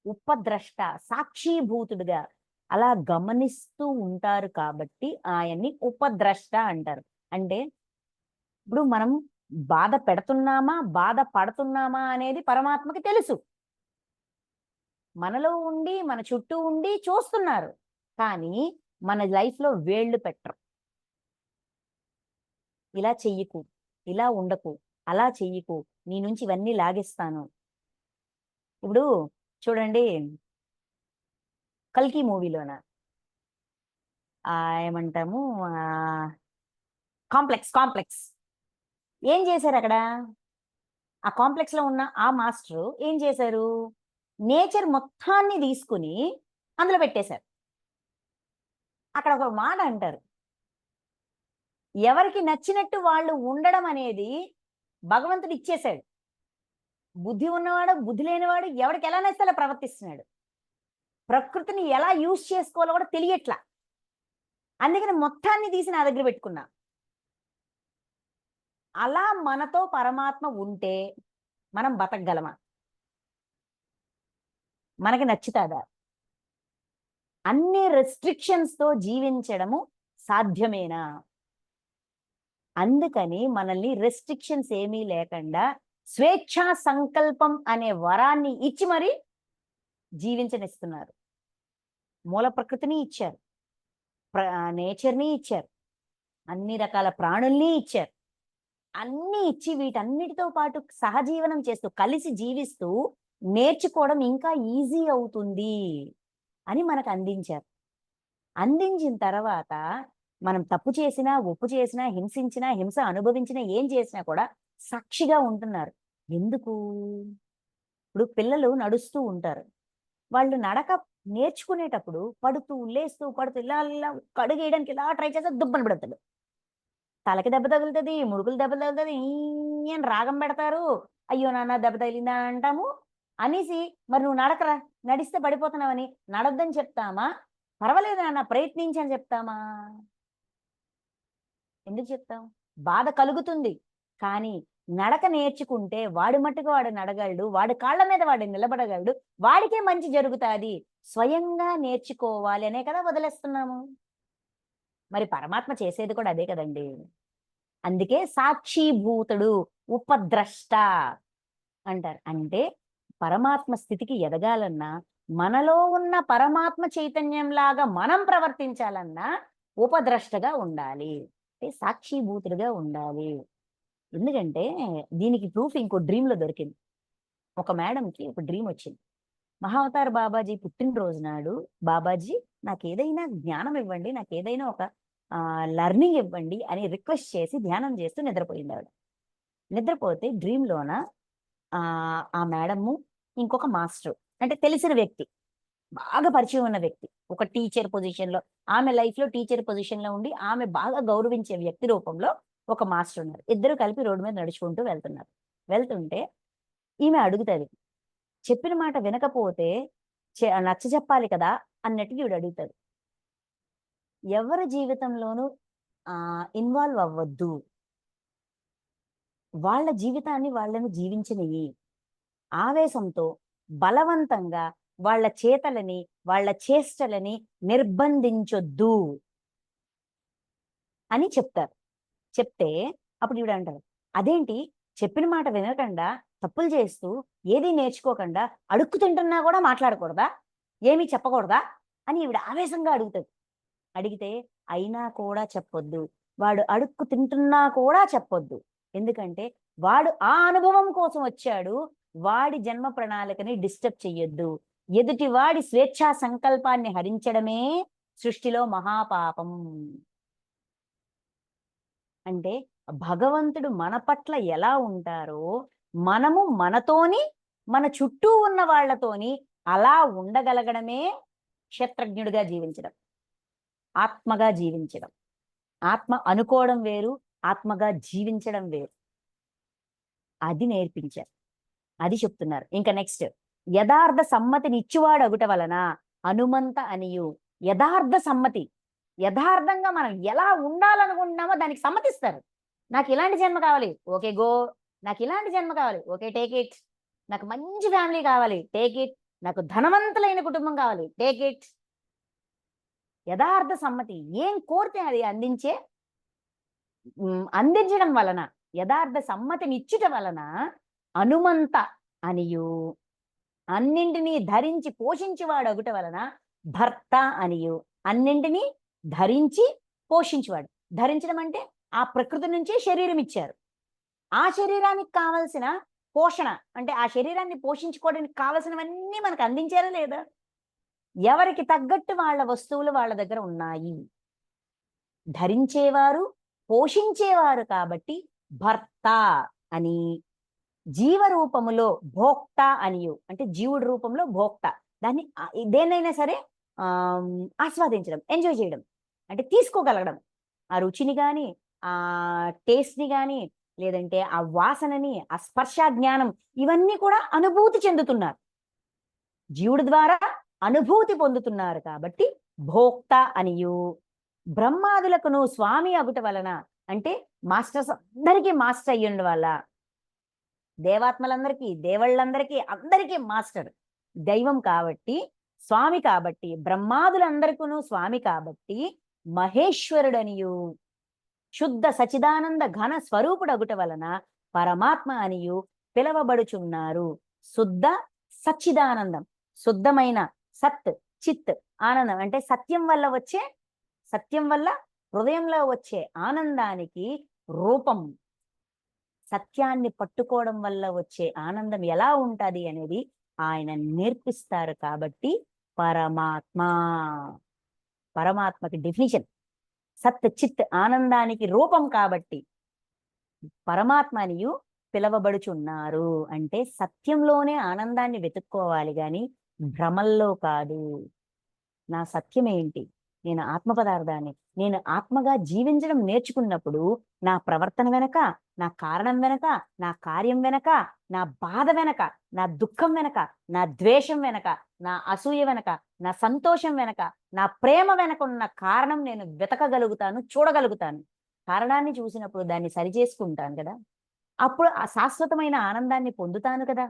ఉపద్రష్ట, సాక్షీభూతుడుగా అలా గమనిస్తూ ఉంటారు కాబట్టి ఆయన్ని ఉపద్రష్ట అంటారు. అంటే ఇప్పుడు మనం బాధ పెడుతున్నామా, బాధ పడుతున్నామా అనేది పరమాత్మకి తెలుసు. మనలో ఉండి, మన చుట్టూ ఉండి చూస్తున్నారు. కానీ మన లైఫ్‌లో వేళ్ళు పెట్టరు. ఇలా చెయ్యకు, ఇలా ఉండకు, అలా చెయ్యకు, నీ నుంచి ఇవన్నీ లాగేస్తాను. ఇప్పుడు చూడండి 'కల్కి' మూవీలోన ఏమంటాము కాంప్లెక్స్. ఏం చేశారక్కడ? ఆ కాంప్లెక్స్‌లో ఉన్న ఆ మాస్టరు ఏం చేశారు? నేచర్ మొత్తాన్ని తీసుకొని అందులో పెట్టేశారు. అక్కడ ఒక మాట అంటారు. ఎవరికి నచ్చినట్టు వాళ్ళు ఉండడం అనేది భగవంతుడు ఇచ్చేశాడు. బుద్ధి ఉన్నవాడు, బుద్ధి లేనివాడు ఎవడికి ఎలా నచ్చితే అలా ప్రవర్తిస్తున్నాడు. ప్రకృతిని ఎలా యూజ్ చేసుకోవాలో కూడా తెలియట్లా. అందుకని మొత్తాన్ని తీసి నా దగ్గర పెట్టుకున్నా. అలా మనతో పరమాత్మ ఉంటే మనం బతకగలమా? మనకి నచ్చుతాదా? అన్ని రెస్ట్రిక్షన్స్‌తో జీవించడము సాధ్యమేనా? అందుకని మనల్ని రెస్ట్రిక్షన్స్ ఏమీ లేకుండా స్వేచ్ఛా సంకల్పం అనే వరాన్ని ఇచ్చి మరి జీవించనిస్తున్నారు. మూల ప్రకృతిని ఇచ్చారు, నేచర్ని ఇచ్చారు, అన్ని రకాల ప్రాణుల్ని ఇచ్చారు. అన్ని ఇచ్చి వీటన్నిటితో పాటు సహజీవనం చేస్తూ కలిసి జీవిస్తూ నేర్చుకోవడం ఇంకా ఈజీ అవుతుంది అని మనకు అందించారు. అందించిన తర్వాత మనం తప్పు చేసినా, ఒప్పు చేసినా, హింసించినా, హింస అనుభవించినా, ఏం చేసినా కూడా సాక్షిగా ఉంటున్నారు. ఎందుకు? ఇప్పుడు పిల్లలు నడుస్తూ ఉంటారు. వాళ్ళు నడక నేర్చుకునేటప్పుడు పడుతూ, లేస్తూ, పడుతూ ఇలా ఇలా కడుగేయడానికి ఇలా ట్రై చేస్తే దుబ్బని పెడతాడు. తలకి దెబ్బ తగులుతది, ముడుకులు దెబ్బ తగులుతది, అని రాగం పెడతారు. అయ్యో నాన్న దెబ్బ తగిలిందా అంటాము. అనేసి మరి నువ్వు నడకరా, నడిస్తే పడిపోతున్నావని నడొద్దని చెప్తామా? పర్వాలేదు నాన్న ప్రయత్నించని చెప్తామా? ఎందుకు చెప్తాం? బాధ కలుగుతుంది. కానీ నడక నేర్చుకుంటే వాడి మట్టుకు వాడు నడగలడు. వాడి కాళ్ళ మీద వాడు నిలబడగలడు. వాడికే మంచి జరుగుతాది. స్వయంగా నేర్చుకోవాలి అనే కదా వదిలేస్తున్నాము. మరి పరమాత్మ చేసేది కూడా అదే కదండీ! అందుకే సాక్షీభూతుడు, ఉపద్రష్ట అంటారు. అంటే పరమాత్మ స్థితికి ఎదగాలన్నా, మనలో ఉన్న పరమాత్మ చైతన్యంలాగా మనం ప్రవర్తించాలన్నా ఉపద్రష్టగా ఉండాలి. అంటే సాక్షీభూతుడిగా ఉండాలి. ఎందుకంటే దీనికి ప్రూఫ్ ఇంకో డ్రీమ్‌లో దొరికింది. ఒక మేడంకి ఒక డ్రీమ్ వచ్చింది. మహావతార్ బాబాజీ పుట్టినరోజు నాడు, బాబాజీ నాకేదైనా జ్ఞానం ఇవ్వండి, నాకేదైనా ఒక లెర్నింగ్ ఇవ్వండి అని రిక్వెస్ట్ చేసి ధ్యానం చేస్తూ నిద్రపోయిందావిడ. నిద్రపోతే డ్రీమ్‌లోన ఆ మేడము, ఇంకొక మాస్టరు అంటే తెలిసిన వ్యక్తి, బాగా పరిచయం ఉన్న వ్యక్తి, ఒక టీచర్ పొజిషన్‌లో, ఆమె లైఫ్‌లో టీచర్ పొజిషన్‌లో ఉండి, ఆమె బాగా గౌరవించే వ్యక్తి రూపంలో ఒక మాస్టర్ ఉన్నారు. ఇద్దరు కలిపి రోడ్డు మీద నడుచుకుంటూ వెళ్తున్నారు. వెళ్తుంటే ఈమె అడుగుతది. చెప్పిన మాట వినకపోతే నచ్చజెప్పాలి కదా! అన్నట్టుగా ఈవిడ అడుగుతది. ఎవరి జీవితంలోనూ ఇన్వాల్వ్ అవ్వద్దు. వాళ్ళ జీవితాన్ని వాళ్ళని జీవించనియ్యి. ఆవేశంతో, బలవంతంగా వాళ్ళ చేతలని, వాళ్ళ చేష్టలని నిర్బంధించొద్దు అని చెప్తారు. చెప్తే అప్పుడు ఈవిడ అంటారు, అదేంటి చెప్పిన మాట వినకుండా, తప్పులు చేస్తూ, ఏది నేర్చుకోకుండా, అడుక్కు తింటున్నా కూడా మాట్లాడకూడదా? ఏమీ చెప్పకూడదా? అని ఈవిడ ఆవేశంగా అడుగుతది. అడిగితే, అయినా కూడా చెప్పొద్దు. వాడు అడుక్కు తింటున్నా కూడా చెప్పొద్దు. ఎందుకంటే వాడు ఆ అనుభవం కోసం వచ్చాడు. వాడి జన్మ ప్రణాళికని డిస్టర్బ్ చెయ్యొద్దు. ఎదుటి వాడి స్వేచ్ఛా సంకల్పాన్ని హరించడమే సృష్టిలో మహాపాపం. అంటే భగవంతుడు మన పట్ల ఎలా ఉంటారో, మనము మనతోని, మన చుట్టూ ఉన్న వాళ్ళతోని అలా ఉండగలగడమే క్షేత్రజ్ఞుడిగా జీవించడం. ఆత్మగా జీవించడం. ఆత్మ అనుకోవడం వేరు, ఆత్మగా జీవించడం వేరు. అది నేర్పించారు. అది చెప్తున్నారు. ఇంక నెక్స్ట్ యథార్థ సమ్మతినిచ్చువాడు అగుట వలన హనుమంత అనియు. యథార్థ సమ్మతి. యథార్థంగా మనం ఎలా ఉండాలనుకుంటున్నామో దానికి సమ్మతిస్తారు. నాకు ఇలాంటి జన్మ కావాలి. Okay go. నాకు ఇలాంటి జన్మ కావాలి. Okay take it. నాకు మంచి ఫ్యామిలీ కావాలి. Take it. నాకు ధనవంతులైన కుటుంబం కావాలి. Take it. యథార్థ సమ్మతి. ఏం కోరితే అది అందించడం వలన, యథార్థ సమ్మతినిచ్చుట వలన హనుమంత అనియు, అన్నింటినీ ధరించి పోషించువాడు అగుట వలన భర్త అనియు, అన్నింటినీ ధరించి పోషించువాడు. ధరించడం అంటే ఆ ప్రకృతి నుంచే శరీరం ఇచ్చారు. ఆ శరీరానికి కావలసిన పోషణ అంటే ఆ శరీరాన్ని పోషించుకోవడానికి కావలసినవన్నీ మనకు అందించారా లేదా? ఎవరికి తగ్గట్టు వాళ్ళ వస్తువులు వాళ్ళ దగ్గర ఉన్నాయి. ధరించేవారు, పోషించేవారు కాబట్టి భర్త అని, జీవరూపములో భోక్త అనియు అంటే జీవుడి రూపంలో భోక్త. దాన్ని దేన్నైనా సరే ఆస్వాదించడం, ఎంజాయ్ చేయడం అంటే తీసుకోగలగడం. ఆ రుచిని గాని, ఆ టేస్ట్‌ని గాని, లేదంటే ఆ వాసనని, ఆ స్పర్శ జ్ఞానం ఇవన్నీ కూడా అనుభూతి చెందుతున్నారు. జీవుడి ద్వారా అనుభూతి పొందుతున్నారు కాబట్టి భోక్త అనియు. బ్రహ్మాదులకును స్వామి అగుట వలన అంటే మాస్టర్స్ అందరికీ మాస్టర్ అయ్యుండు వల్ల, దేవాత్మలందరికీ, దేవుళ్ళందరికీ అందరికీ మాస్టర్ దైవం కాబట్టి, స్వామి కాబట్టి, బ్రహ్మాదులందరికీను స్వామి కాబట్టి మహేశ్వరుడనియు, శుద్ధ సచిదానంద ఘన స్వరూపుడగుట వలన పరమాత్మ అనియు పిలవబడుచున్నారు. శుద్ధ సచ్చిదానందం, శుద్ధమైన సత్ చిత్ ఆనందం అంటే సత్యం వల్ల హృదయంలో వచ్చే ఆనందానికి రూపం. సత్యాన్ని పట్టుకోవడం వల్ల వచ్చే ఆనందం ఎలా ఉంటది అనేది ఆయన నేర్పిస్తారు. కాబట్టి పరమాత్మకి డెఫినిషన్ సత్ చిత్ ఆనందానికి రూపం. కాబట్టి పరమాత్మనియు పిలవబడుచున్నారు అంటే సత్యంలోనే ఆనందాన్ని వెతుక్కోవాలి గాని భ్రమల్లో కాదు. నా సత్యం ఏంటి? నేను ఆత్మ పదార్థాన్ని. నేను ఆత్మగా జీవించడం నేర్చుకున్నప్పుడు నా ప్రవర్తన వెనక, నా కారణం వెనక, నా కార్యం వెనక, నా బాధ వెనక, నా దుఃఖం వెనక, నా ద్వేషం వెనక, నా అసూయ వెనక, నా సంతోషం వెనక, నా ప్రేమ వెనక ఉన్న కారణం నేను వెతకగలుగుతాను, చూడగలుగుతాను. కారణాన్ని చూసినప్పుడు దాన్ని సరిచేసుకుంటాను కదా, అప్పుడు ఆ శాశ్వతమైన ఆనందాన్ని పొందుతాను కదా.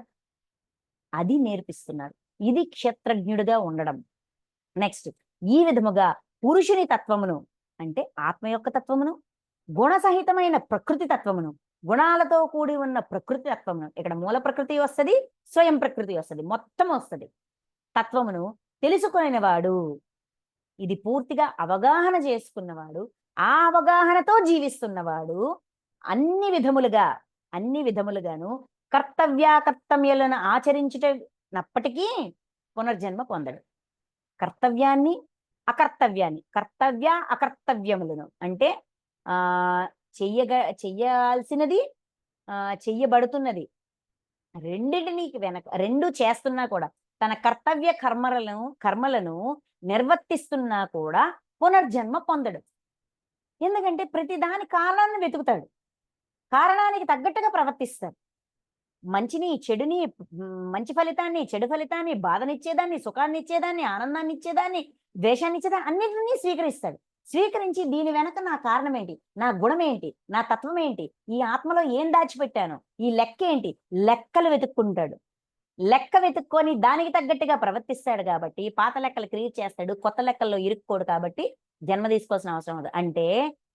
అది నేర్పిస్తున్నారు. ఇది క్షేత్రజ్ఞుడిగా ఉండడం. నెక్స్ట్, ఈ విధముగా పురుషుని తత్వమును అంటే ఆత్మ యొక్క తత్వమును, గుణసహితమైన ప్రకృతి తత్వమును, గుణాలతో కూడి ఉన్న ప్రకృతి తత్వమును, ఇక్కడ మూల ప్రకృతి వస్తుంది, స్వయం ప్రకృతి వస్తుంది, మొత్తం వస్తుంది. తత్వమును తెలుసుకునేవాడు, ఇది పూర్తిగా అవగాహన చేసుకున్నవాడు, ఆ అవగాహనతో జీవిస్తున్నవాడు అన్ని విధములుగాను కర్తవ్యాకర్తవ్యాలను ఆచరించుటప్పటికీ పునర్జన్మ పొందడు. కర్తవ్యాన్ని అకర్తవ్యాన్ని, కర్తవ్య అకర్తవ్యములను అంటే చెయ్యాల్సినది, చెయ్యబడుతున్నది రెండింటినీ రెండు చేస్తున్నా కూడా, తన కర్తవ్య కర్మలను నిర్వర్తిస్తున్నా కూడా పునర్జన్మ పొందడు. ఎందుకంటే ప్రతి దాని కారణాన్ని వెతుకుతాడు, కారణానికి తగ్గట్టుగా ప్రవర్తిస్తాడు. మంచిని చెడుని, మంచి ఫలితాన్ని చెడు ఫలితాన్ని, బాధనిచ్చేదాన్ని సుఖాన్ని ఇచ్చేదాన్ని, ఆనందాన్ని ఇచ్చేదాన్ని, ద్వేషాన్ని ఇచ్చేదాన్ని అన్నింటినీ స్వీకరిస్తాడు. స్వీకరించి దీని వెనక నా కారణం ఏంటి, నా గుణం ఏంటి, నా తత్వం ఏంటి, ఈ ఆత్మలో ఏం దాచిపెట్టాను, ఈ లెక్క ఏంటి, లెక్కలు వెతుక్కుంటాడు. లెక్క వెతుక్కొని దానికి తగ్గట్టుగా ప్రవర్తిస్తాడు. కాబట్టి పాత లెక్కలు క్రియేట్ చేస్తాడు, కొత్త లెక్కల్లో ఇరుక్కోడు. కాబట్టి జన్మ తీసుకోవాల్సిన అవసరం ఉంది. అంటే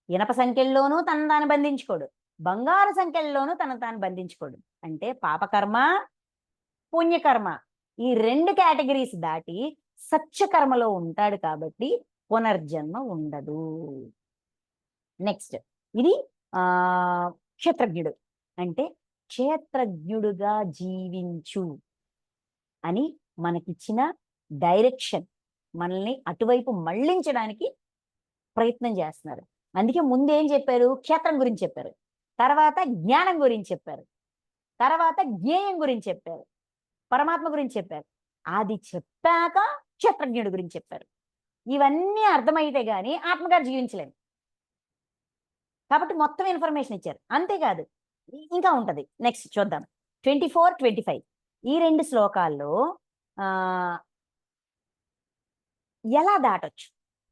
ఇనప సంఖ్యల్లోనూ తను తాను బంధించుకోడు, బంగారు సంఖ్యల్లోనూ తను తాను బంధించుకోడు. అంటే పాపకర్మ పుణ్యకర్మ ఈ రెండు కేటగిరీస్ దాటి సత్యకర్మలో ఉంటాడు. కాబట్టి పునర్జన్మ ఉండదు. నెక్స్ట్, ఇది క్షేత్రజ్ఞుడు అంటే క్షేత్రజ్ఞుడుగా జీవించు అని మనకిచ్చిన డైరెక్షన్, మనల్ని అటువైపు మళ్లించడానికి ప్రయత్నం చేస్తున్నారు. అందుకే ముందేం చెప్పారు, క్షేత్రం గురించి చెప్పారు, తర్వాత జ్ఞానం గురించి చెప్పారు, తర్వాత జ్ఞేయం గురించి చెప్పారు, పరమాత్మ గురించి చెప్పారు. అది చెప్పాక క్షేత్రజ్ఞుడి గురించి చెప్పారు. ఇవన్నీ అర్థమైతే గాని ఆత్మగా జీవించలేము. కాబట్టి మొత్తం ఇన్ఫర్మేషన్ ఇచ్చారు. అంతేకాదు ఇంకా ఉంటది. నెక్స్ట్ చూద్దాం. 24, 25 ఈ రెండు శ్లోకాల్లో ఎలా దాటొచ్చు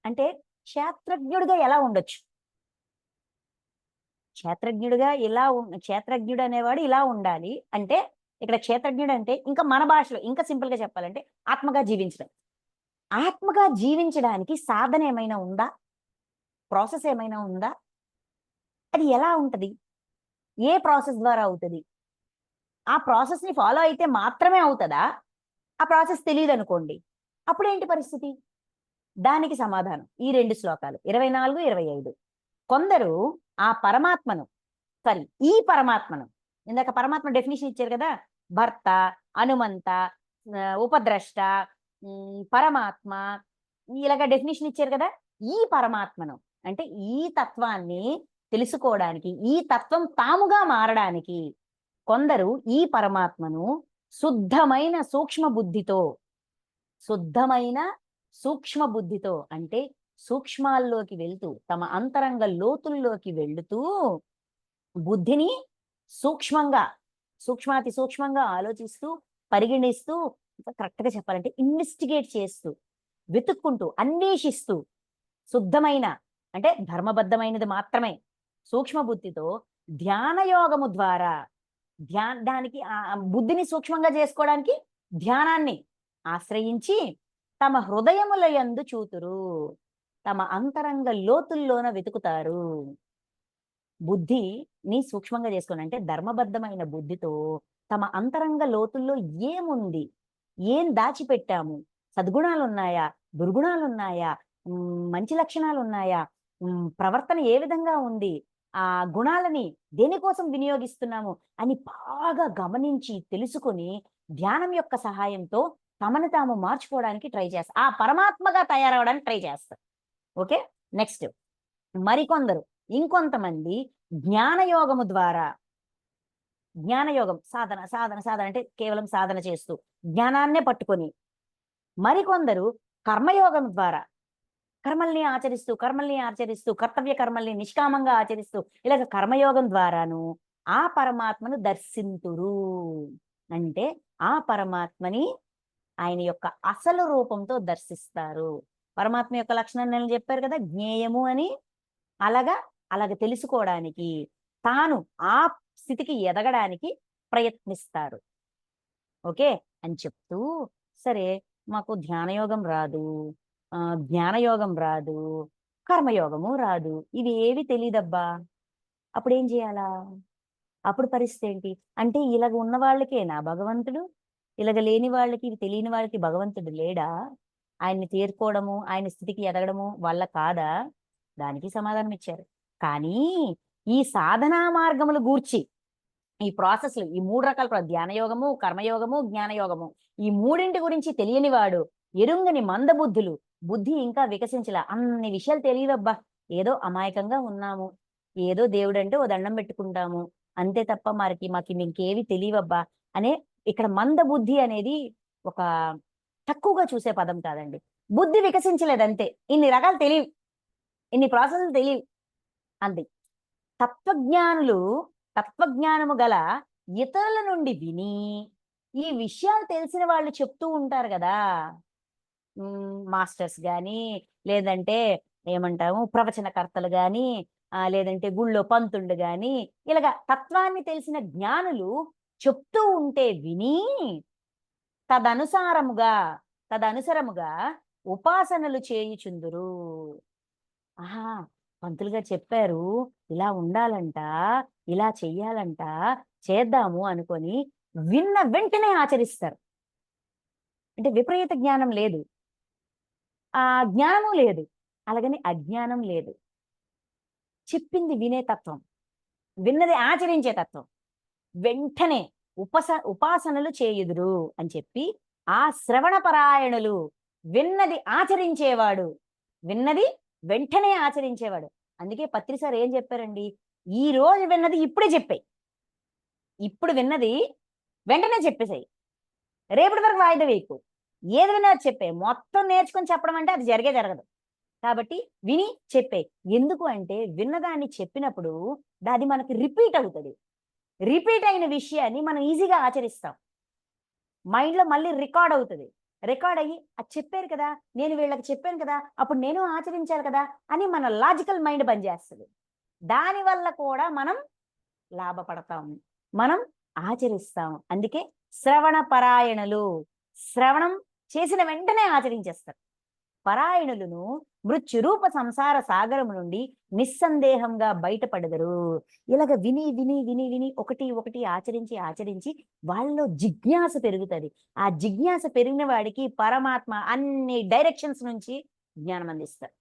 అంటే క్షేత్రజ్ఞుడిగా ఎలా ఉండొచ్చు, క్షేత్రజ్ఞుడు అనేవాడు ఇలా ఉండాలి అంటే, ఇక్కడ క్షేత్రజ్ఞుడు అంటే ఇంకా మన భాషలో ఇంకా సింపుల్ గా చెప్పాలంటే ఆత్మగా జీవించడం. ఆత్మగా జీవించడానికి సాధన ఏమైనా ఉందా, ప్రాసెస్ ఏమైనా ఉందా, అది ఎలా ఉంటది, ఏ ప్రాసెస్ ద్వారా అవుతుంది, ఆ ప్రాసెస్ ని ఫాలో అయితే మాత్రమే అవుతుందా, ఆ ప్రాసెస్ తెలియదు అనుకోండి, అప్పుడేంటి పరిస్థితి? దానికి సమాధానం ఈ రెండు శ్లోకాలు 24, 25. కొందరు ఆ పరమాత్మను ఈ పరమాత్మను, ఇందాక పరమాత్మ డెఫినేషన్ ఇచ్చారు కదా, భర్త, అనుమంత, ఉపద్రష్ట, పరమాత్మ, ఇలాగా డెఫినేషన్ ఇచ్చారు కదా. ఈ పరమాత్మను అంటే ఈ తత్వాన్ని తెలుసుకోవడానికి, ఈ తత్వం తాముగా మారడానికి కొందరు ఈ పరమాత్మను శుద్ధమైన సూక్ష్మ బుద్ధితో అంటే సూక్ష్మాల్లోకి వెళ్తూ, తమ అంతరంగ లోతుల్లోకి వెళుతూ బుద్ధిని సూక్ష్మాతి సూక్ష్మంగా ఆలోచిస్తూ, పరిగణిస్తూ, కరెక్ట్ గా చెప్పాలంటే ఇన్వెస్టిగేట్ చేస్తూ, వెతుక్కుంటూ, అన్వేషిస్తూ, శుద్ధమైన అంటే ధర్మబద్ధమైనది మాత్రమే సూక్ష్మ బుద్ధితో ధ్యాన యోగము ద్వారా దానికి బుద్ధిని సూక్ష్మంగా చేసుకోవడానికి ధ్యానాన్ని ఆశ్రయించి తమ హృదయముల యందు చూతురు, తమ అంతరంగ లోతుల్లోన వెతుకుతారు. బుద్ధిని సూక్ష్మంగా చేసుకోండి అంటే ధర్మబద్ధమైన బుద్ధితో తమ అంతరంగ లోతుల్లో ఏముంది, ఏం దాచిపెట్టాము, సద్గుణాలు ఉన్నాయా, దుర్గుణాలు ఉన్నాయా, మంచి లక్షణాలు ఉన్నాయా, ప్రవర్తన ఏ విధంగా ఉంది, ఆ గుణాలని దేనికోసం వినియోగిస్తున్నాము అని బాగా గమనించి తెలుసుకొని ధ్యానం యొక్క సహాయంతో తమను తాము మార్చుకోవడానికి ట్రై చేస్తారు, ఆ పరమాత్మగా తయారవడానికి ట్రై చేస్తారు. ఓకే, నెక్స్ట్ మరికొందరు, ఇంకొంతమంది జ్ఞానయోగము ద్వారా, జ్ఞానయోగం సాధన సాధన సాధన అంటే కేవలం సాధన చేస్తూ జ్ఞానాన్నే పట్టుకొని, మరికొందరు కర్మయోగం ద్వారా కర్మల్ని ఆచరిస్తూ కర్తవ్య కర్మల్ని నిష్కామంగా ఆచరిస్తూ ఇలాగ కర్మయోగం ద్వారాను ఆ పరమాత్మను దర్శింతురు. అంటే ఆ పరమాత్మని ఆయన యొక్క అసలు రూపంతో దర్శిస్తారు. పరమాత్మ యొక్క లక్షణాన్ని నేను చెప్పారు కదా, జ్ఞేయము అని. అలాగ తెలుసుకోవడానికి, తాను ఆ స్థితికి ఎదగడానికి ప్రయత్నిస్తారు. ఓకే అని చెప్తూ, సరే మాకు ధ్యానయోగం రాదు, జ్ఞానయోగం రాదు, కర్మయోగము రాదు, ఇవి ఏవి తెలియదబ్బా, అప్పుడు ఏం చేయాలా? అప్పుడు పరిస్థితి ఏంటి అంటే, ఇలాగ ఉన్న వాళ్ళకేనా భగవంతుడు? ఇలాగ లేని వాళ్ళకి, ఇవి తెలియని వాళ్ళకి భగవంతుడు లేడా? ఆయన్ని చేరుకోవడము, ఆయన స్థితికి ఎదగడము వల్ల కాదా? దానికి సమాధానం ఇచ్చారు. కానీ ఈ సాధనా మార్గములు గూర్చి, ఈ ప్రాసెస్లు, ఈ 3 రకాల ధ్యానయోగము, కర్మయోగము, జ్ఞానయోగము, ఈ మూడింటి గురించి తెలియని వాడు, ఎరుంగని మందబుద్ధులు, బుద్ధి ఇంకా వికసించలా, అన్ని విషయాలు తెలియదబ్బా, ఏదో అమాయకంగా ఉన్నాము, ఏదో దేవుడంటే ఓ దండం పెట్టుకుంటాము అంతే తప్ప మాకు ఇంకేవి తెలియవబ్బా అనే, ఇక్కడ మందబుద్ధి అనేది ఒక తక్కువగా చూసే పదం కాదండి. బుద్ధి వికసించలేదు అంతే, ఇన్ని రకాలు తెలియవు, ఇన్ని ప్రాసెస్లు తెలియవు అంతే. తత్వజ్ఞానము గల ఇతరుల నుండి విని ఈ విషయాలు తెలిసిన వాళ్ళు చెప్తూ ఉంటారు కదా, మాస్టర్స్ గాని, లేదంటే ఏమంటాము ప్రవచనకర్తలు గాని, లేదంటే గుళ్ళో పంతుళ్ళు గాని, ఇలాగా తత్వాన్ని తెలిసిన జ్ఞానులు చెప్తూ ఉంటే విని తదనుసరముగా ఉపాసనలు చేయుచుందురు. ఆహా, పంతులు గారు చెప్పారు, ఇలా ఉండాలంట, ఇలా చెయ్యాలంట, చేద్దాము అనుకొని విన్న వెంటనే ఆచరిస్తారు. అంటే విపరీత జ్ఞానం లేదు, జ్ఞానము లేదు, అలాగని అజ్ఞానం లేదు. చెప్పింది వినే తత్వం, విన్నది ఆచరించే తత్వం. వెంటనే ఉపాసనలు చేయుదురు అని చెప్పి, ఆ శ్రవణ పరాయణులు, విన్నది వెంటనే ఆచరించేవాడు. అందుకే పత్రిసారి ఏం చెప్పారండి, ఈ రోజు విన్నది ఇప్పుడే చెప్పాయి, ఇప్పుడు విన్నది వెంటనే చెప్పేసాయి, రేపటి వరకు వాయిదా వేయకు, ఏది విన్నా చెప్పే, మొత్తం నేర్చుకొని చెప్పడం అంటే అది జరగదు. కాబట్టి విని చెప్పే, ఎందుకు అంటే విన్నదాన్ని చెప్పినప్పుడు అది మనకి రిపీట్ అవుతుంది, రిపీట్ అయిన విషయాన్ని మనం ఈజీగా ఆచరిస్తాం, మైండ్లో మళ్ళీ రికార్డ్ అవుతుంది, రికార్డ్ అయ్యి అది చెప్పారు కదా, నేను వీళ్ళకి చెప్పాను కదా, అప్పుడు నేను ఆచరించాలి కదా అని మన లాజికల్ మైండ్ పనిచేస్తుంది. దానివల్ల కూడా మనం లాభపడతాం, మనం ఆచరిస్తాం. అందుకే శ్రవణ పరాయణులు, శ్రవణం చేసిన వెంటనే ఆచరించేస్తారు. పరాయణులను మృత్యురూప సంసార సాగరము నుండి నిస్సందేహంగా బయటపడదరు. ఇలాగ విని విని విని విని ఒకటి ఒకటి ఆచరించి వాళ్ళలో జిజ్ఞాస పెరుగుతుంది. ఆ జిజ్ఞాస పెరిగిన వాడికి పరమాత్మ అన్ని డైరెక్షన్స్ నుంచి జ్ఞానం అందిస్తారు.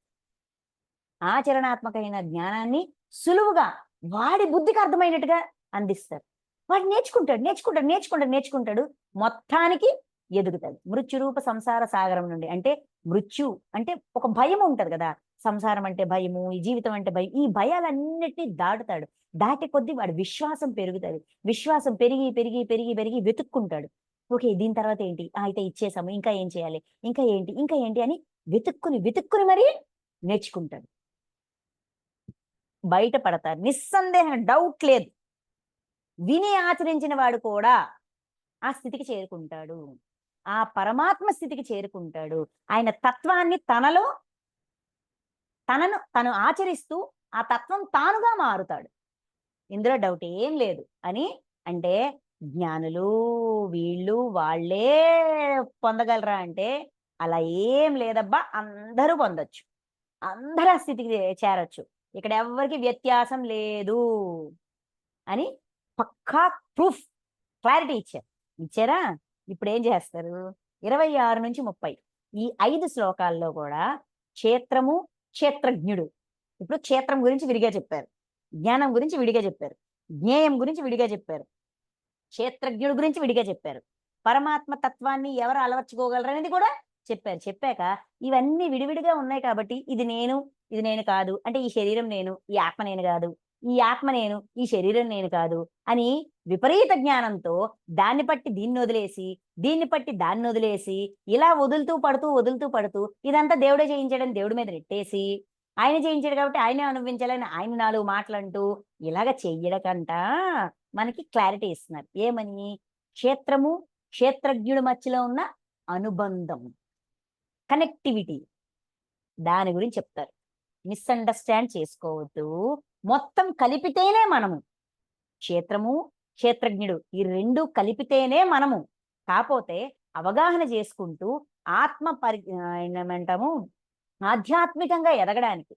ఆచరణాత్మకమైన జ్ఞానాన్ని సులువుగా వాడి బుద్ధికి అర్థమైనట్టుగా అందిస్తారు. వాడు నేర్చుకుంటాడు, మొత్తానికి ఎదుగుతాడు. మృత్యురూప సంసార సాగరం నుండి, అంటే మృత్యు అంటే ఒక భయం ఉంటది కదా, సంసారం అంటే భయము, ఈ జీవితం అంటే భయం, ఈ భయాలన్నిటినీ దాటుతాడు. దాటి కొద్దీ వాడి విశ్వాసం పెరుగుతుంది. విశ్వాసం పెరిగి పెరిగి పెరిగి పెరిగి వెతుక్కుంటాడు. ఓకే, దీని తర్వాత ఏంటి, అయితే ఇచ్చేసాము, ఇంకా ఏం చేయాలి, ఇంకా ఏంటి అని వెతుక్కుని మరీ నేర్చుకుంటాడు. బయటపడతారు నిస్సందేహం, డౌట్ లేదు. విని ఆచరించిన వాడు కూడా ఆ స్థితికి చేరుకుంటాడు, ఆ పరమాత్మ స్థితికి చేరుకుంటాడు. ఆయన తత్వాన్ని తను ఆచరిస్తూ ఆ తత్వం తానుగా మారుతాడు. ఇందులో డౌట్ ఏం లేదు అని. అంటే జ్ఞానులు వాళ్ళే పొందగలరా అంటే అలా ఏం లేదబ్బా, అందరూ పొందొచ్చు, అందరూ ఆ స్థితికి చేరొచ్చు, ఇక్కడ ఎవరికి వ్యత్యాసం లేదు అని పక్కా ప్రూఫ్, క్లారిటీ ఇచ్చారా? ఇప్పుడు ఏం చేస్తారు, 26 నుంచి 30 ఈ 5 శ్లోకాల్లో కూడా క్షేత్రము, క్షేత్రజ్ఞుడు. ఇప్పుడు క్షేత్రం గురించి విడిగా చెప్పారు, జ్ఞానం గురించి విడిగా చెప్పారు, జ్ఞేయం గురించి విడిగా చెప్పారు, క్షేత్రజ్ఞుడు గురించి విడిగా చెప్పారు, పరమాత్మ తత్వాన్ని ఎవరు అలవర్చుకోగలరనేది కూడా చెప్పారు. చెప్పాక ఇవన్నీ విడివిడిగా ఉన్నాయి కాబట్టి ఇది నేను కాదు, అంటే ఈ శరీరం నేను, ఈ ఆత్మ నేను కాదు, ఈ ఆత్మ నేను, ఈ శరీరం నేను కాదు అని విపరీత జ్ఞానంతో దాన్ని పట్టి దీన్ని వదిలేసి, దీన్ని పట్టి దాన్ని వదిలేసి, ఇలా వదులుతూ పడుతూ ఇదంతా దేవుడే చేయించడం దేవుడి మీద నెట్టేసి, ఆయన చేయించాడు కాబట్టి ఆయనే అనుభవించాలని ఆయన 4 మాటలంటూ ఇలాగ చెయ్యడకంట మనకి క్లారిటీ ఇస్తున్నారు. ఏమని? క్షేత్రము, క్షేత్రజ్ఞుడి మధ్యలో ఉన్న అనుబంధం, కనెక్టివిటీ, దాని గురించి చెప్తారు. మిస్అండర్స్టాండ్ చేసుకోవద్దు. మొత్తం కలిపితేనే మనము క్షేత్రము, క్షేత్రజ్ఞుడు ఈ 2 కలిపితేనే మనము. కాకపోతే అవగాహన చేసుకుంటూ ఏమంటాము, ఆధ్యాత్మికంగా ఎదగడానికి,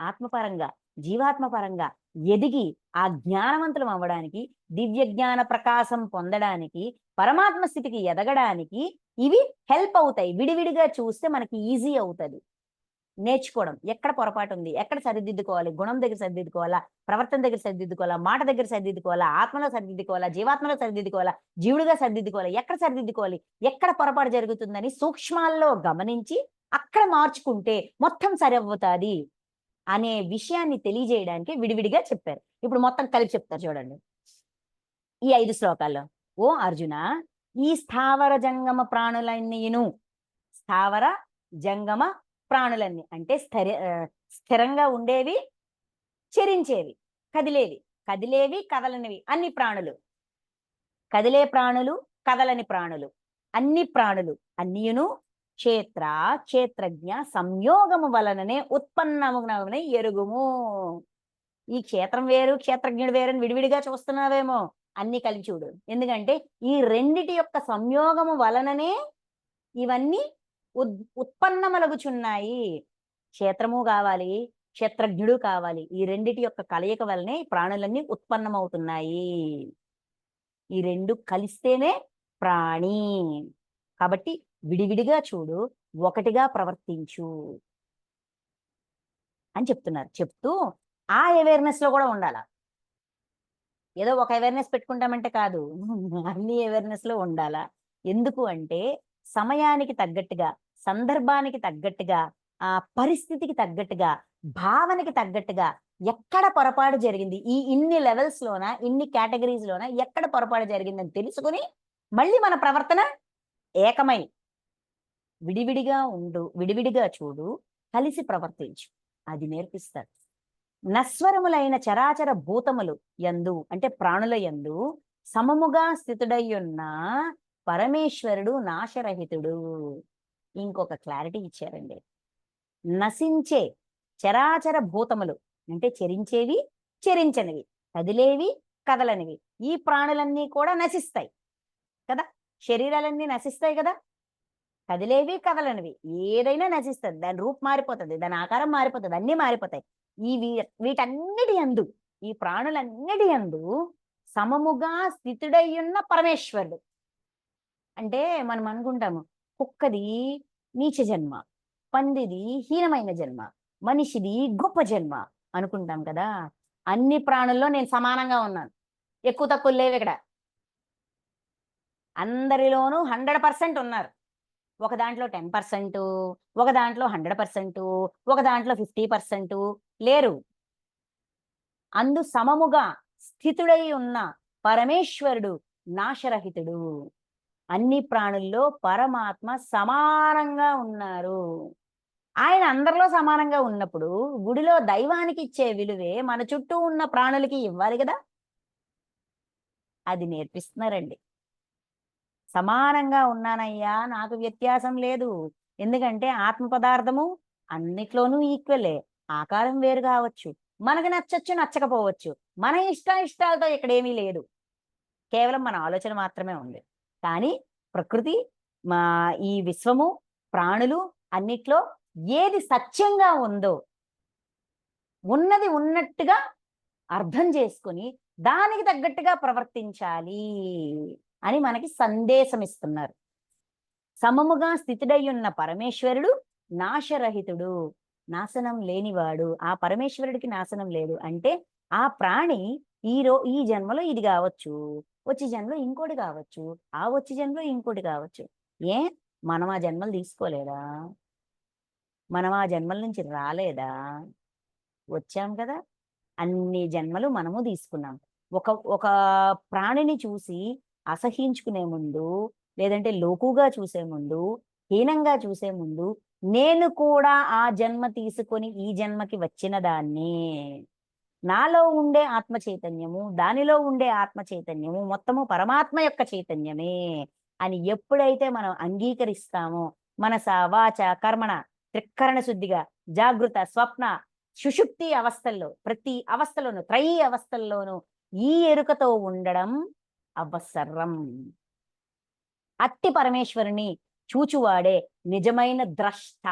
ఆత్మపరంగా జీవాత్మపరంగా ఎదిగి ఆ జ్ఞానవంతులం అవ్వడానికి, దివ్య జ్ఞాన ప్రకాశం పొందడానికి, పరమాత్మ స్థితికి ఎదగడానికి ఇవి హెల్ప్ అవుతాయి. విడివిడిగా చూస్తే మనకి ఈజీ అవుతుంది నేర్చుకోవడం. ఎక్కడ పొరపాటు ఉంది, ఎక్కడ సరిదిద్దుకోవాలి, గుణం దగ్గర సరిదిద్దుకోవాలా, ప్రవర్తన దగ్గర సరిదిద్దుకోవాలా, మాట దగ్గర సరిదిద్దుకోవాలా, ఆత్మలో సరిదిద్దుకోవాలా, జీవాత్మలో సరిదిద్దుకోవాలా, జీవుడిగా సరిదిద్దుకోవాలా, ఎక్కడ సరిదిద్దుకోవాలి, ఎక్కడ పొరపాటు జరుగుతుందని సూక్ష్మాల్లో గమనించి అక్కడ మార్చుకుంటే మొత్తం సరవుతుంది అనే విషయాన్ని తెలియజేయడానికి విడివిడిగా చెప్పారు. ఇప్పుడు మొత్తం కలిపి చెప్తారు చూడండి ఈ 5 శ్లోకాల్లో. ఓ అర్జున, ఈ స్థావర జంగమ ప్రాణులన్నీను, స్థావర జంగమ ప్రాణులన్నీ అంటే స్థిరంగా ఉండేవి, చరించేవి, కదిలేవి కదలనివి అన్ని ప్రాణులు, కదిలే ప్రాణులు, కదలని ప్రాణులు, అన్ని ప్రాణులు అన్నియును క్షేత్ర క్షేత్రజ్ఞ సంయోగము వలననే ఉత్పన్నముననే ఎరుగుము. ఈ క్షేత్రం వేరు, క్షేత్రజ్ఞుడు వేరు అని విడివిడిగా చూస్తున్నావేమో, అన్ని కలిపి చూడు. ఎందుకంటే ఈ రెండిటి యొక్క సంయోగము వలననే ఇవన్నీ ఉత్పన్నమలుగుచున్నాయి. క్షేత్రము కావాలి, క్షేత్రజ్ఞుడు కావాలి. ఈ రెండిటి యొక్క కలయిక వలనే ప్రాణులన్నీ ఉత్పన్నమవుతున్నాయి. ఈ 2 కలిస్తేనే ప్రాణి. కాబట్టి విడివిడిగా చూడు, ఒకటిగా ప్రవర్తించు అని చెప్తున్నారు. చెప్తూ ఆ అవేర్నెస్ లో కూడా ఉండాల. ఏదో ఒక అవేర్నెస్ పెట్టుకుంటామంటే కాదు, అన్ని అవేర్నెస్ లో ఉండాలా. ఎందుకు అంటే సమయానికి తగ్గట్టుగా, సందర్భానికి తగ్గట్టుగా, ఆ పరిస్థితికి తగ్గట్టుగా, భావనకి తగ్గట్టుగా ఎక్కడ పొరపాటు జరిగింది, ఇన్ని లెవెల్స్ లోన, ఇన్ని కేటగిరీస్ లోన ఎక్కడ పొరపాటు జరిగిందని తెలుసుకుని మళ్ళీ మన ప్రవర్తన ఏకమై విడివిడిగా ఉండు, విడివిడిగా చూడు, కలిసి ప్రవర్తించు, అది నేర్పిస్తారు. నశ్వరములైన చరాచర భూతములు యందు అంటే ప్రాణుల యందు సమముగా స్థితుడయ్యున్న పరమేశ్వరుడు నాశరహితుడు. ఇంకొక క్లారిటీ ఇచ్చారండి. నశించే చరాచర భూతములు అంటే చరించేవి, చరించనివి, కదిలేవి, కదలనివి, ఈ ప్రాణులన్నీ కూడా నశిస్తాయి కదా. శరీరాలన్నీ నశిస్తాయి కదా, కదిలేవి కదలనివి ఏదైనా నశిస్తుంది, దాని రూపు మారిపోతుంది, దాని ఆకారం మారిపోతుంది, అన్నీ మారిపోతాయి. వీటన్నిటి యందు, ఈ ప్రాణులన్నిటి యందు సమముగా స్థితుడయ్యున్న పరమేశ్వరుడు. అంటే మనం అనుకుంటాము కుక్కది నీచ జన్మ, పందిది హీనమైన జన్మ, మనిషిది గొప్ప జన్మ అనుకుంటాం కదా. అన్ని ప్రాణుల్లో నేను సమానంగా ఉన్నాను, ఎక్కువ తక్కువ లేవు ఇక్కడ. అందరిలోనూ 100% ఉన్నారు. ఒక దాంట్లో 10%, ఒక దాంట్లో 100%, ఒక దాంట్లో 50% లేరు. అందు సమముగా స్థితుడై ఉన్న పరమేశ్వరుడు నాశరహితుడు. అన్ని ప్రాణుల్లో పరమాత్మ సమానంగా ఉన్నారు. ఆయన అందరిలో సమానంగా ఉన్నప్పుడు గుడిలో దైవానికి ఇచ్చే విలువే మన చుట్టూ ఉన్న ప్రాణులకి ఇవ్వాలి కదా. అది నేర్పిస్తున్నారండి. సమానంగా ఉన్నానయ్యా, నాకు వ్యత్యాసం లేదు. ఎందుకంటే ఆత్మ పదార్థము అన్నిట్లోనూ ఈక్వలే. ఆకారం వేరు కావచ్చు, మనకు నచ్చచ్చు నచ్చకపోవచ్చు, మన ఇష్టాలతో ఇక్కడేమీ లేదు, కేవలం మన ఆలోచన మాత్రమే ఉంది. కానీ ప్రకృతి, ఈ విశ్వము, ప్రాణులు అన్నిట్లో ఏది సత్యంగా ఉందో ఉన్నది ఉన్నట్టుగా అర్థం చేసుకుని దానికి తగ్గట్టుగా ప్రవర్తించాలి అని మనకి సందేశం ఇస్తున్నారు. సమముగా స్థితుడై ఉన్న పరమేశ్వరుడు నాశరహితుడు, నాశనం లేనివాడు. ఆ పరమేశ్వరుడికి నాశనం లేదు. అంటే ఆ ప్రాణి ఈ జన్మలో ఇది కావచ్చు, వచ్చే జన్మలో ఇంకోటి కావచ్చు, ఆ వచ్చే జన్మలో ఇంకోటి కావచ్చు. ఏ మనం ఆ జన్మలు తీసుకోలేదా? మనం ఆ జన్మల నుంచి రాలేదా? వచ్చాం కదా. అన్ని జన్మలు మనము తీసుకున్నాం. ఒక ఒక ప్రాణిని చూసి అసహ్యించుకునే ముందు, లేదంటే లోకుగా చూసే ముందు, హీనంగా చూసే ముందు, నేను కూడా ఆ జన్మ తీసుకొని ఈ జన్మకి వచ్చిన దాన్ని, నాలో ఉండే ఆత్మ చైతన్యము, దానిలో ఉండే ఆత్మ చైతన్యము మొత్తము పరమాత్మ యొక్క చైతన్యమే అని ఎప్పుడైతే మనం అంగీకరిస్తామో, మనస వాచ కర్మణ త్రికరణ శుద్ధిగా జాగృత స్వప్న సుషుప్తి అవస్థల్లో, ప్రతి అవస్థలోనూ, త్రయీ అవస్థల్లోనూ ఈ ఎరుకతో ఉండడం అవసరం. అట్టి పరమేశ్వరుని చూచువాడే నిజమైన ద్రష్ట.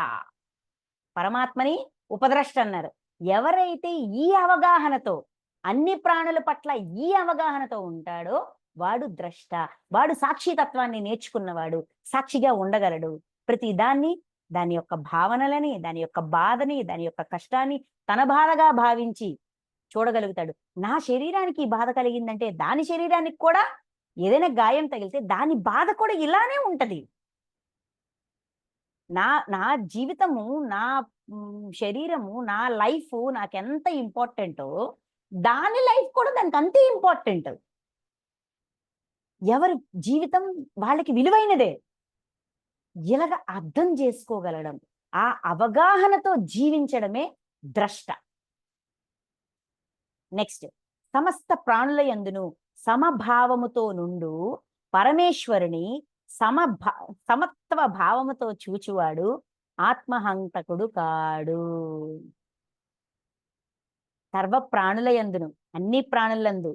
పరమాత్మని ఉపద్రష్ట అన్నారు. ఎవరైతే ఈ అవగాహనతో, అన్ని ప్రాణుల పట్ల ఈ అవగాహనతో ఉంటాడో వాడు ద్రష్ట. వాడు సాక్షితత్వాన్ని నేర్చుకున్నవాడు, సాక్షిగా ఉండగలడు. ప్రతి దాన్ని, దాని యొక్క భావనలని, దాని యొక్క బాధని, దాని యొక్క కష్టాన్ని తన బాధగా భావించి చూడగలుగుతాడు. నా శరీరానికి ఈ బాధ కలిగిందంటే దాని శరీరానికి కూడా ఏదైనా గాయం తగిలితే దాని బాధ కూడా ఇలానే ఉంటది. నా నా జీవితము, నా శరీరము, నా లైఫ్ నాకెంత ఇంపార్టెంటో దాని లైఫ్ కూడా దానికి అంతే ఇంపార్టెంట్. ఎవరి జీవితం వాళ్ళకి విలువైనదే. ఇలాగ అర్థం చేసుకోగలడం, ఆ అవగాహనతో జీవించడమే ద్రష్ట. నెక్స్ట్, సమస్త ప్రాణుల యందును సమభావముతో నుండు పరమేశ్వరుని సమత్వ భావముతో చూచువాడు ఆత్మహంతకుడు కాడు. సర్వ ప్రాణుల యందును, అన్ని ప్రాణులందు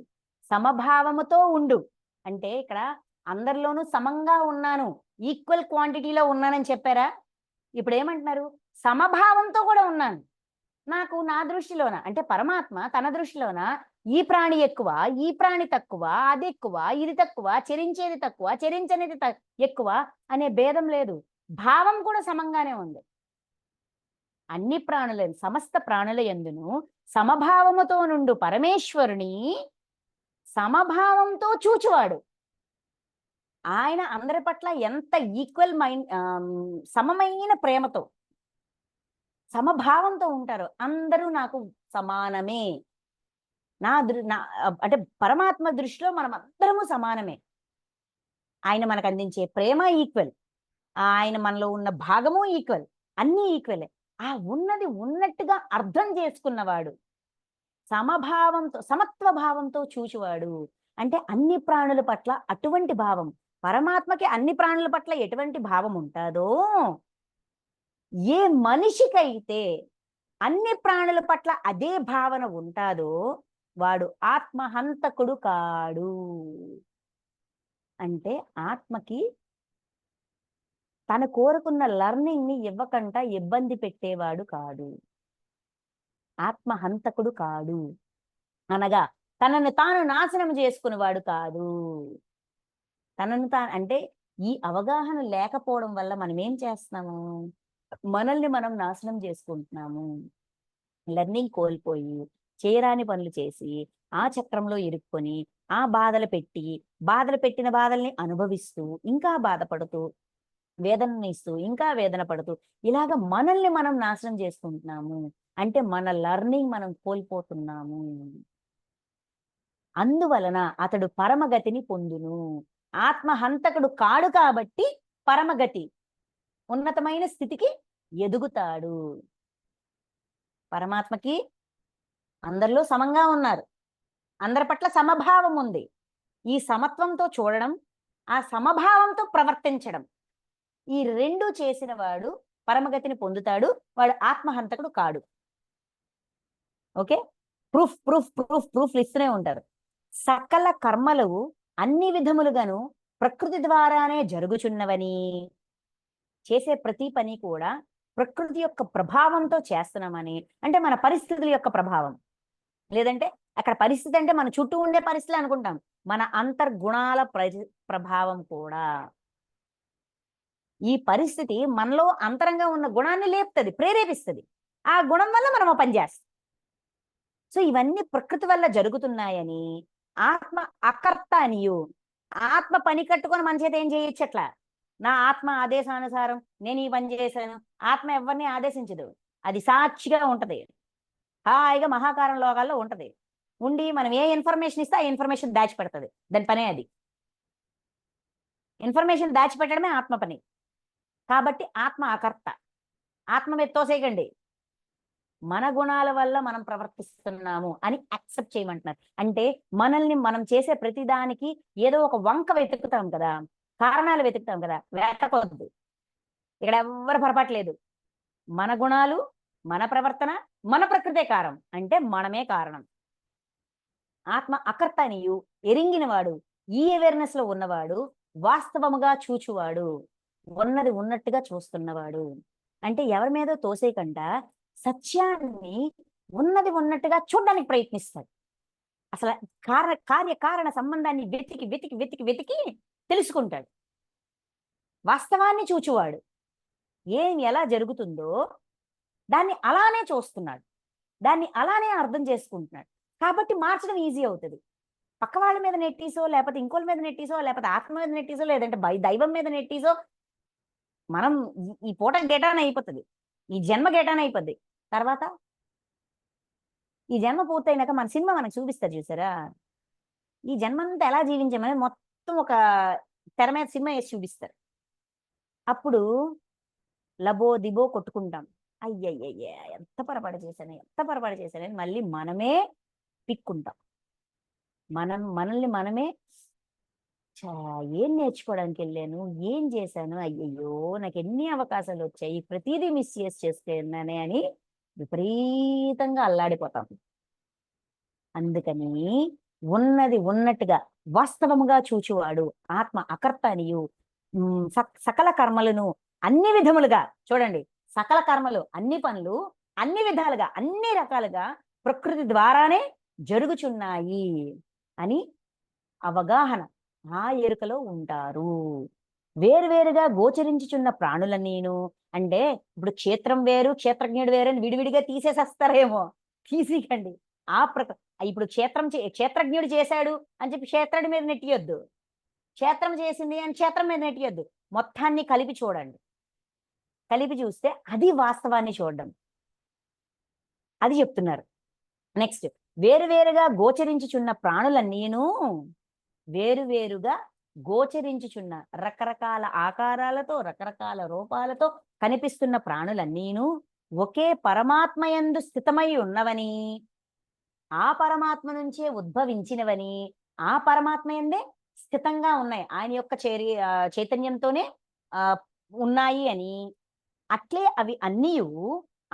సమభావముతో ఉండు అంటే ఇక్కడ అందరిలోనూ సమంగా ఉన్నాను, ఈక్వల్ క్వాంటిటీలో ఉన్నానని చెప్పారా? ఇప్పుడు ఏమంటున్నారు? సమభావంతో కూడా ఉన్నాను. నాకు నా దృష్టిలోన అంటే పరమాత్మ తన దృష్టిలోన ఈ ప్రాణి ఎక్కువ, ఈ ప్రాణి తక్కువ, అది ఎక్కువ, ఇది తక్కువ, చరించేది తక్కువ, చరించనిది ఎక్కువ అనే భేదం లేదు. భావం కూడా సమంగానే ఉంది. అన్ని ప్రాణుల సమస్త ప్రాణుల యందును సమభావముతో నుండు పరమేశ్వరుని సమభావంతో చూచువాడు. ఆయన అందరి పట్ల ఎంత ఈక్వల్ మైండ్, సమమైన ప్రేమతో, సమభావంతో ఉంటారు. అందరూ నాకు సమానమే. అంటే పరమాత్మ దృష్టిలో మనం అందరము సమానమే. ఆయన మనకు అందించే ప్రేమ ఈక్వల్, ఆయన మనలో ఉన్న భాగము ఈక్వల్, అన్నీ ఈక్వలే. ఆ ఉన్నది ఉన్నట్టుగా అర్థం చేసుకున్నవాడు, సమభావంతో, సమత్వ భావంతో చూచువాడు. అంటే అన్ని ప్రాణుల పట్ల అటువంటి భావం, పరమాత్మకి అన్ని ప్రాణుల పట్ల ఎటువంటి భావం ఉంటుందో, ఏ మనిషికైతే అన్ని ప్రాణుల పట్ల అదే భావన ఉంటాదో వాడు ఆత్మహంతకుడు కాడు. అంటే ఆత్మకి తను కోరుకున్న లర్నింగ్ ని ఇవ్వకుండా ఇబ్బంది పెట్టేవాడు కాదు. ఆత్మహంతకుడు కాడు అనగా తనను తాను నాశనం చేసుకునేవాడు కాదు. తనను తాను అంటే ఈ అవగాహన లేకపోవడం వల్ల మనం ఏం చేస్తున్నాము? మనల్ని మనం నాశనం చేసుకుంటున్నాము. లెర్నింగ్ కోల్పోయి, చేయరాని పనులు చేసి, ఆ చక్రంలో ఇరుక్కొని, ఆ బాధలు పెట్టిన బాధల్ని అనుభవిస్తూ, ఇంకా బాధపడుతూ, వేదనని ఇస్తూ, ఇంకా వేదన పడుతూ, ఇలాగ మనల్ని మనం నాశనం చేసుకుంటున్నాము. అంటే మన లర్నింగ్ మనం కోల్పోతున్నాము. అందువలన అతడు పరమగతిని పొందును. ఆత్మహంతకుడు కాడు కాబట్టి పరమగతి, ఉన్నతమైన స్థితికి ఎదుగుతాడు. పరమాత్మకి అందరిలో సమంగా ఉన్నారు, అందరి పట్ల సమభావం ఉంది. ఈ సమత్వంతో చూడడం, ఆ సమభావంతో ప్రవర్తించడం, ఈ రెండు చేసిన వాడు పరమగతిని పొందుతాడు. వాడు ఆత్మహంతకుడు కాడు. Okay, proof proof proof proof ఇస్తూనే ఉంటారు. సకల కర్మలు అన్ని విధములుగాను ప్రకృతి ద్వారానే జరుగుచున్నవని, చేసే ప్రతి పని కూడా ప్రకృతి యొక్క ప్రభావంతో చేస్తున్నామని, అంటే మన పరిస్థితుల యొక్క ప్రభావం, లేదంటే అక్కడ పరిస్థితి అంటే మన చుట్టూ ఉండే పరిస్థితులు అనుకుంటాం, మన అంతర్గుణాల ప్రభావం కూడా. ఈ పరిస్థితి మనలో అంతరంగా ఉన్న గుణాన్ని లేపుతుంది, ప్రేరేపిస్తుంది. ఆ గుణం వల్ల మనం ఆ పని చేస్తాం. సో ఇవన్నీ ప్రకృతి వల్ల జరుగుతున్నాయని ఆత్మ అకర్త అనియు, ఆత్మ పని కట్టుకొని మన చేత ఏం చేయొచ్చు అట్లా. నా ఆత్మ ఆదేశానుసారం నేను ఈ పని చేశాను. ఆత్మ ఎవరిని ఆదేశించదు, అది సాక్షిగా ఉంటది, హాయిగా మహాకారం లోకాల్లో ఉంటది. ఉండి మనం ఏ ఇన్ఫర్మేషన్ ఇస్తే ఆ ఇన్ఫర్మేషన్ దాచిపెడుతుంది. దాని పనే అది. ఇన్ఫర్మేషన్ దాచిపెట్టడమే ఆత్మ పని. కాబట్టి ఆత్మ అకర్త. ఆత్మ మీద తోసేయకండి. మన గుణాల వల్ల మనం ప్రవర్తిస్తున్నాము అని యాక్సెప్ట్ చేయమంటున్నారు. అంటే మనల్ని మనం చేసే ప్రతిదానికి ఏదో ఒక వంక వెతుకుతాం కదా, కారణాలు వెతుకుతాం కదా, వెతకొద్దు. ఇక్కడ ఎవ్వరు పొరపాట్లేదు. మన గుణాలు, మన ప్రవర్తన, మన ప్రకృతే కారణం. అంటే మనమే కారణం. ఆత్మ అకర్త అనియు, ఎరింగినవాడు, ఈ అవేర్నెస్ లో ఉన్నవాడు, వాస్తవముగా చూచువాడు, ఉన్నది ఉన్నట్టుగా చూస్తున్నవాడు. అంటే ఎవరి మీద తోసేయకుండా సత్యాన్ని ఉన్నది ఉన్నట్టుగా చూడడానికి ప్రయత్నిస్తాడు. అసలు కార్యకారణ సంబంధాన్ని వెతికి వెతికి వెతికి వెతికి తెలుసుకుంటాడు. వాస్తవాన్ని చూచువాడు, ఏం ఎలా జరుగుతుందో దాన్ని అలానే చూస్తున్నాడు, దాన్ని అలానే అర్థం చేసుకుంటున్నాడు. కాబట్టి మార్చడం ఈజీ అవుతుంది. పక్క వాళ్ళ మీద నెట్టేసో, లేకపోతే ఇంకోళ్ళ మీద నెట్టేసో, లేకపోతే ఆత్మ మీద నెట్టేసో, లేదంటే దైవం మీద నెట్టేసో మనం ఈ పూట గెటాన్ అయిపోతుంది, ఈ జన్మ గెటాన్ అయిపోద్ది. తర్వాత ఈ జన్మ పూర్తయినాక మన సినిమా మనకు చూపిస్తారు చూసారా, ఈ జన్మంతా ఎలా జీవించామని మొత్తం ఒక తెర మీద సినిమా వేసి చూపిస్తారు. అప్పుడు లబో దిబో కొట్టుకుంటాం. అయ్యయ్యయ్య ఎంత పొరపాటు చేశానని మళ్ళీ మనమే పిక్కుంటాం. మనల్ని మనమే ఏం నేర్చుకోవడానికి వెళ్ళాను, ఏం చేశాను, అయ్యయ్యో నాకు ఎన్ని అవకాశాలు వచ్చాయి, ప్రతిదీ మిస్ చేసుకున్నానే అని విపరీతంగా అల్లాడిపోతాం. అందుకని ఉన్నది ఉన్నట్టుగా వాస్తవముగా చూచువాడు ఆత్మ అకర్త అనియు, సకల కర్మలను అన్ని విధములుగా చూడండి, సకల కర్మలు అన్ని పనులు అన్ని విధాలుగా అన్ని రకాలుగా ప్రకృతి ద్వారానే జరుగుచున్నాయి అని అవగాహన, ఆ ఎరుకలో ఉంటారు. వేరువేరుగా గోచరించుచున్న ప్రాణులన్నీను. అంటే ఇప్పుడు క్షేత్రం వేరు క్షేత్రజ్ఞుడు వేరు అని విడివిడిగా తీసేసేస్తారేమో, తీసికండి. ఇప్పుడు క్షేత్రజ్ఞుడు చేశాడు అని చెప్పి క్షేత్రుడి మీద నెట్టియొద్దు, క్షేత్రం చేసింది అని క్షేత్రం మీద నెట్టియొద్దు. మొత్తాన్ని కలిపి చూడండి. కలిపి చూస్తే అది వాస్తవాన్ని చూడడం, అది చెప్తున్నారు. నెక్స్ట్, వేరువేరుగా గోచరించుచున్న ప్రాణులన్నీను, వేరువేరుగా గోచరించుచున్న రకరకాల ఆకారాలతో రకరకాల రూపాలతో కనిపిస్తున్న ప్రాణులన్నీను ఒకే పరమాత్మయందు స్థితమై ఉన్నవని, ఆ పరమాత్మ నుంచే ఉద్భవించినవని, ఆ పరమాత్మయందే స్థితంగా ఉన్నాయి, ఆయన యొక్క చైతన్యంతోనే ఉన్నాయి అని, అట్లే అవి అన్నీయు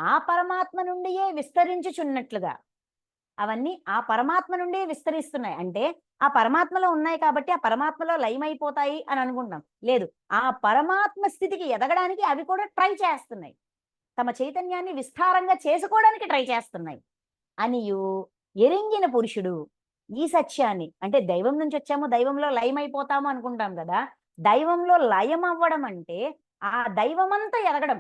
ఆ పరమాత్మ నుండియే విస్తరించుచున్నట్లుగా, అవన్నీ ఆ పరమాత్మ నుండి విస్తరిస్తున్నాయి. అంటే ఆ పరమాత్మలో ఉన్నాయి కాబట్టి ఆ పరమాత్మలో లయమైపోతాయి అని అనుకుంటున్నాం. లేదు, ఆ పరమాత్మ స్థితికి ఎదగడానికి అవి కూడా ట్రై చేస్తున్నాయి, తమ చైతన్యాన్ని విస్తారంగా చేసుకోవడానికి ట్రై చేస్తున్నాయి అనియు ఎరింగిన పురుషుడు ఈ సత్యాన్ని. అంటే దైవం నుంచి వచ్చాము, దైవంలో లయమైపోతాము అనుకుంటాం కదా, దైవంలో లయం అవ్వడం అంటే ఆ దైవమంతా ఎదగడం,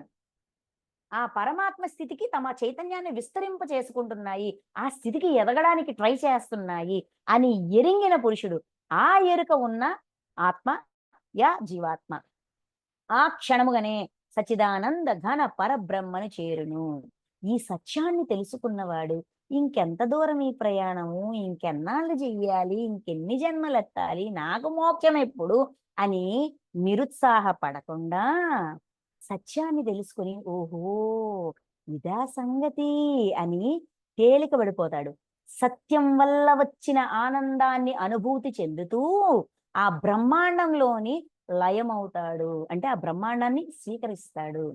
ఆ పరమాత్మ స్థితికి తమ చైతన్యాన్ని విస్తరింప చేసుకుంటున్నాయి, ఆ స్థితికి ఎదగడానికి ట్రై చేస్తున్నాయి అని ఎరింగిన పురుషుడు, ఆ ఎరుక ఉన్న ఆత్మ యా జీవాత్మ ఆ క్షణముగానే సచిదానంద ఘన పరబ్రహ్మను చేరును. ఈ సత్యాన్ని తెలుసుకున్నవాడు ఇంకెంత దూరం ఈ ప్రయాణము, ఇంకెన్నాళ్ళు చెయ్యాలి, ఇంకెన్ని జన్మలెత్తాలి, నాకు మోక్షం ఎప్పుడు అని నిరుత్సాహపడకుండా సత్యాన్ని తెలుసుకుని ఓహో ఇదా సంగతి అని తేలిక పడిపోతాడు. సత్యం వల్ల వచ్చిన ఆనందాన్ని అనుభూతి చెందుతూ ఆ బ్రహ్మాండంలోని లయమవుతాడు. అంటే ఆ బ్రహ్మాండాన్ని స్వీకరిస్తాడు.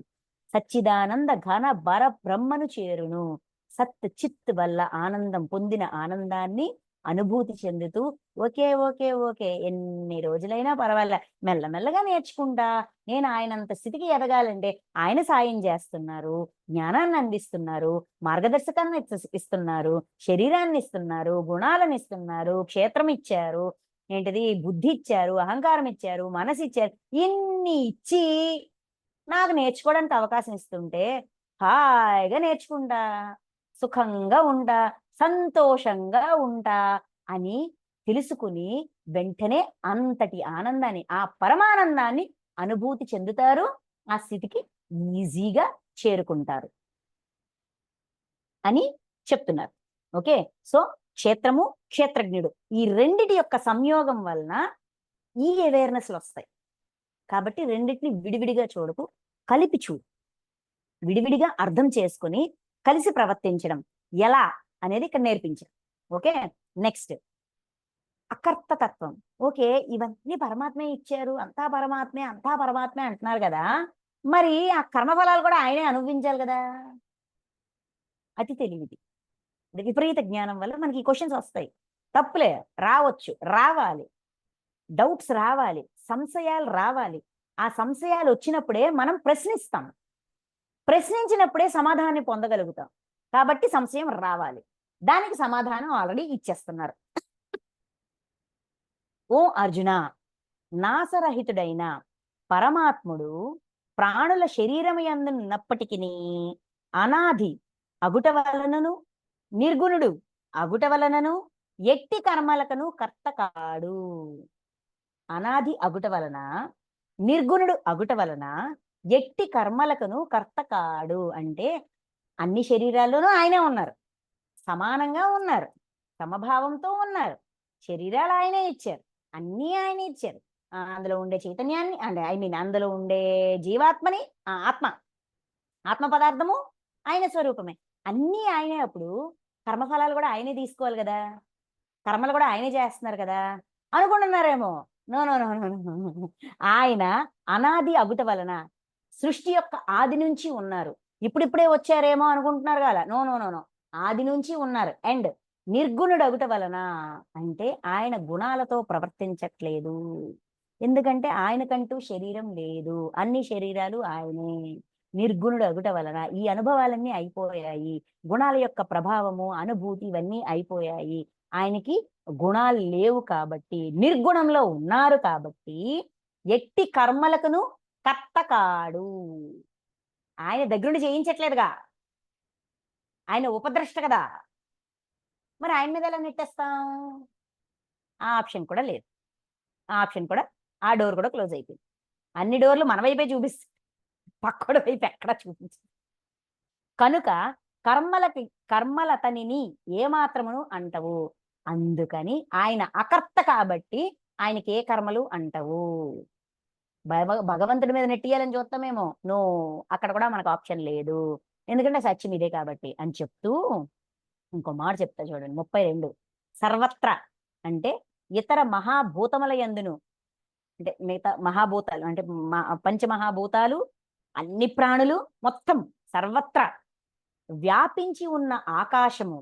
సచ్చిదానంద ఘన బర బ్రహ్మను చేరును. సత్ చిత్ వల్ల ఆనందం పొందిన ఆనందాన్ని అనుభూతి చెందుతూ ఓకే ఓకే ఓకే ఎన్ని రోజులైనా పర్వాలే, మెల్లమెల్లగా నేర్చుకుంటా, నేను ఆయనంత స్థితికి ఎదగాలంటే ఆయన సాయం చేస్తున్నారు, జ్ఞానాన్ని అందిస్తున్నారు, మార్గదర్శకాన్ని ఇస్తున్నారు, శరీరాన్ని ఇస్తున్నారు, గుణాలను ఇస్తున్నారు, క్షేత్రం ఇచ్చారు, ఏంటిది బుద్ధి ఇచ్చారు, అహంకారం ఇచ్చారు, మనసు ఇచ్చారు, ఇన్ని ఇచ్చి నాకు నేర్చుకోవడానికి అవకాశం ఇస్తుంటే హాయిగా నేర్చుకుంటా, సుఖంగా ఉంటా, సంతోషంగా ఉంటా అని తెలుసుకుని వెంటనే అంతటి ఆనందాన్ని, ఆ పరమానందాన్ని అనుభూతి చెందుతారు. ఆ స్థితికి ఈజీగా చేరుకుంటారు అని చెప్తున్నారు. ఓకే. సో క్షేత్రము, క్షేత్రజ్ఞుడు ఈ రెండిటి యొక్క సంయోగం వలన ఈ అవేర్నెస్లు వస్తాయి. కాబట్టి రెండిటిని విడివిడిగా చూడకు, కలిపి చూడు. విడివిడిగా అర్థం చేసుకుని కలిసి ప్రవర్తించడం ఎలా అనేది ఇక్కడ నేర్పించారు. ఓకే. నెక్స్ట్ అకర్తతత్వం. ఓకే, ఇవన్నీ పరమాత్మే ఇచ్చారు, అంతా పరమాత్మే, అంతా పరమాత్మే అంటున్నారు కదా, మరి ఆ కర్మఫలాలు కూడా ఆయనే అనుభవించాలి కదా. అతి తెలివిది. విపరీత జ్ఞానం వల్ల మనకి ఈ క్వశ్చన్స్ వస్తాయి. తప్పులే, రావచ్చు, రావాలి, డౌట్స్ రావాలి, సంశయాలు రావాలి. ఆ సంశయాలు వచ్చినప్పుడే మనం ప్రశ్నిస్తాం, ప్రశ్నించినప్పుడే సమాధానాన్ని పొందగలుగుతాం. కాబట్టి సంశయం రావాలి, దానికి సమాధానం ఆల్రెడీ ఇచ్చేస్తున్నారు. ఓ అర్జున, నాసరహితుడైన పరమాత్ముడు ప్రాణుల శరీరము యందున్నప్పటికీ అనాది అగుట వలనను నిర్గుణుడు అగుట వలనను ఎట్టి కర్మలకను కర్త కాడు. అనాది అగుట వలన, నిర్గుణుడు అగుట వలన ఎట్టి కర్మలకను కర్త కాడు. అంటే అన్ని శరీరాల్లోనూ ఆయనే ఉన్నారు, సమానంగా ఉన్నారు, సమభావంతో ఉన్నారు. శరీరాలు ఆయనే ఇచ్చారు, అన్నీ ఆయనే ఇచ్చారు. అందులో ఉండే చైతన్యాన్ని, అంటే అందులో ఉండే జీవాత్మని, ఆత్మ, ఆత్మ పదార్థము ఆయన స్వరూపమే, అన్నీ ఆయనే. అప్పుడు కర్మఫలాలు కూడా ఆయనే తీసుకోవాలి కదా, కర్మలు కూడా ఆయనే చేస్తున్నారు కదా అనుకుంటున్నారేమో. No no no no no. ఆయన అనాది అగుట వలన సృష్టి యొక్క ఆది నుంచి ఉన్నారు. ఇప్పుడిప్పుడే వచ్చారేమో అనుకుంటున్నారు కదా. నో నో నో నో, ఆది నుంచి ఉన్నారు. అండ్ నిర్గుణుడు అగుట వలన అంటే ఆయన గుణాలతో ప్రవర్తించట్లేదు. ఎందుకంటే ఆయనకంటూ శరీరం లేదు, అన్ని శరీరాలు ఆయనే. నిర్గుణుడు అగుట వలన ఈ అనుభవాలన్నీ అయిపోయాయి, గుణాల యొక్క ప్రభావము, అనుభూతి ఇవన్నీ అయిపోయాయి. ఆయనకి గుణాలు లేవు కాబట్టి, నిర్గుణంలో ఉన్నారు కాబట్టి ఎట్టి కర్మలకును కర్త కాడు. ఆయన దగ్గరుండి చేయించట్లేదుగా, ఆయన ఉపద్రష్ట కదా, మరి ఆయన మీద ఎలా నెట్టేస్తాం? ఆ ఆప్షన్ కూడా లేదు. ఆ ఆప్షన్ కూడా, ఆ డోర్ కూడా క్లోజ్ అయిపోయింది. అన్ని డోర్లు మన వైపే చూపిస్తుంది, పక్కడు వైపు ఎక్కడ చూపించు. కనుక కర్మలతనిని ఏమాత్రమును అంటవు. అందుకని ఆయన అకర్త కాబట్టి ఆయనకి ఏ కర్మలు అంటవు. భగవంతుడి మీద నెట్టియాలని చూస్తామేమో, నో, అక్కడ కూడా మనకు ఆప్షన్ లేదు, ఎందుకంటే సత్యం ఇదే కాబట్టి అని చెప్తూ ఇంకో మాట చెప్తా చూడండి. 32 సర్వత్ర అంటే ఇతర మహాభూతముల యందును, అంటే మిగతా మహాభూతాలు అంటే పంచమహాభూతాలు, అన్ని ప్రాణులు మొత్తం సర్వత్ర వ్యాపించి ఉన్న ఆకాశము.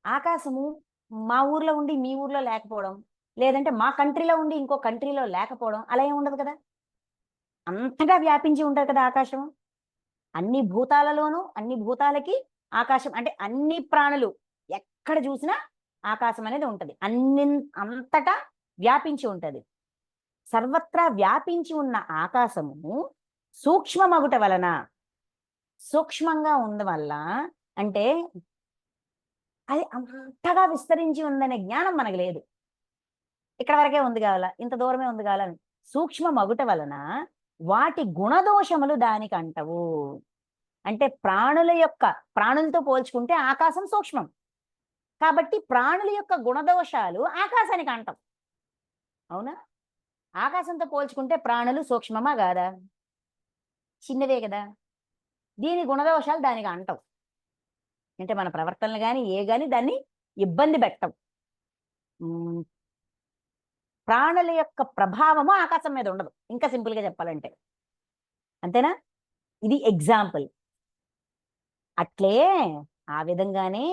ఆకాశము మా ఊర్లో ఉండి మీ ఊర్లో లేకపోవడం, లేదంటే మా కంట్రీలో ఉండి ఇంకో కంట్రీలో లేకపోవడం, అలా ఏమి ఉండదు కదా. అంతగా వ్యాపించి ఉంటుంది కదా ఆకాశం. అన్ని భూతాలలోనూ, అన్ని భూతాలకి ఆకాశం అంటే అన్ని ప్రాణులు ఎక్కడ చూసినా ఆకాశం అనేది ఉంటది, అంతటా వ్యాపించి ఉంటది. సర్వత్రా వ్యాపించి ఉన్న ఆకాశము సూక్ష్మమగుట వలన, సూక్ష్మంగా వల్ల అంటే అది అంతగా విస్తరించి ఉందనే జ్ఞానం మనకు లేదు. ఇక్కడ వరకే ఉంది కావాలా, ఇంత దూరమే ఉంది కావాలని సూక్ష్మ మగుట వలన వాటి గుణదోషములు దానికి అంటవు. అంటే ప్రాణులతో పోల్చుకుంటే ఆకాశం సూక్ష్మం కాబట్టి ప్రాణుల యొక్క గుణదోషాలు ఆకాశానికి అంటవు. అవునా? ఆకాశంతో పోల్చుకుంటే ప్రాణులు సూక్ష్మమా కాదా? చిన్నవే కదా. దీని గుణదోషాలు దానికి అంటవు. అంటే మన ప్రవర్తనలు కానీ కానీ దాన్ని ఇబ్బంది పెట్టవు. ప్రాణుల యొక్క ప్రభావము ఆకాశం మీద ఉండదు, ఇంకా సింపుల్గా చెప్పాలంటే. అంతేనా? ఇది ఎగ్జాంపుల్. అట్లే ఆ విధంగానే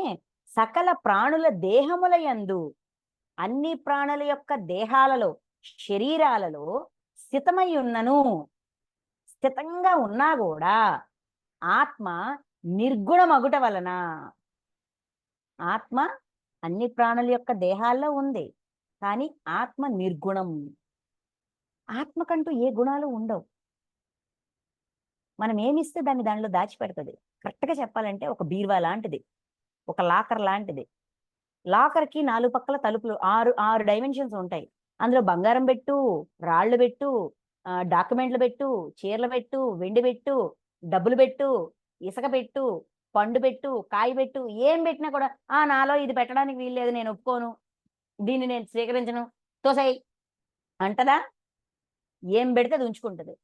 సకల ప్రాణుల దేహముల యందు, అన్ని ప్రాణుల యొక్క దేహాలలో, శరీరాలలో స్థితమై ఉన్నను, స్థితంగా ఉన్నా కూడా ఆత్మ నిర్గుణమగుట వలన, ఆత్మ అన్ని ప్రాణుల యొక్క దేహాల్లో ఉంది కానీ ఆత్మ నిర్గుణం. ఆత్మకంటూ ఏ గుణాలు ఉండవు. మనం ఏమిస్తే దాన్ని దానిలో దాచిపెడుతుంది. కరెక్ట్గా చెప్పాలంటే ఒక బీరువా లాంటిది, ఒక లాకర్ లాంటిది. లాకర్కి 4 పక్కల తలుపులు, 6 డైమెన్షన్స్ ఉంటాయి. అందులో బంగారం పెట్టు, రాళ్ళు పెట్టు, డాక్యుమెంట్లు పెట్టు, చీరలు పెట్టు, వెండి పెట్టు, డబ్బులు పెట్టు, ఇసుక పెట్టు, పండు పెట్టు, కాయ పెట్టు, ఏం పెట్టినా కూడా నాలో ఇది పెట్టడానికి వీల్లేదు, నేను ఒప్పుకోను, దీన్ని నేను స్వీకరించను, తోసేయ్ అంటదా? ఏం పెడితే అది ఉంచుకుంటది.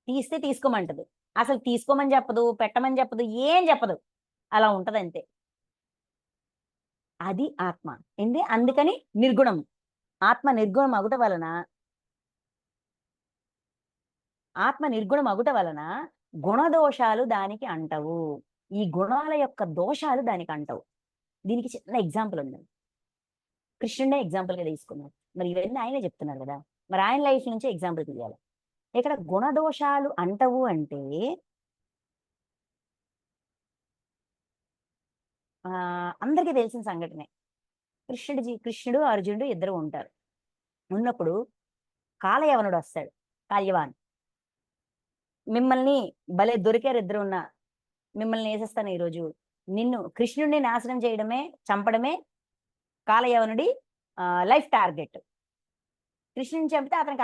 తీస్తే తీసుకోమంటది. అసలు తీసుకోమని చెప్పదు, పెట్టమని చెప్పదు, ఏం చెప్పదు. అలా ఉంటది అంతే. అది ఆత్మ. అందుకని నిర్గుణం. ఆత్మ నిర్గుణం అగుట వలన గుణదోషాలు దానికి అంటవు. ఈ గుణాల యొక్క దోషాలు దానికి అంటవు. దీనికి చిన్న ఎగ్జాంపుల్ ఉందండి. కృష్ణుడే ఎగ్జాంపుల్గా తీసుకున్నారు. మరి ఇవన్నీ ఆయనే చెప్తున్నారు కదా, మరి ఆయన లైఫ్ నుంచి ఎగ్జాంపుల్ తీయాలి. ఇక్కడ గుణదోషాలు అంటవు అంటే అందరికీ తెలిసిన సంఘటనే. కృష్ణుడు అర్జునుడు ఇద్దరు ఉంటారు. ఉన్నప్పుడు కాలయవనుడు వస్తాడు, కాల్యవాన్. మిమ్మల్ని భలే దొరికారు ఇద్దరు మిమ్మల్ని వేసేస్తాను ఈరోజు, కృష్ణుడిని నాశనం చేయడమే, చంపడమే కాలయవనుడి లైఫ్ టార్గెట్. కృష్ణుని చంపితే అతనికి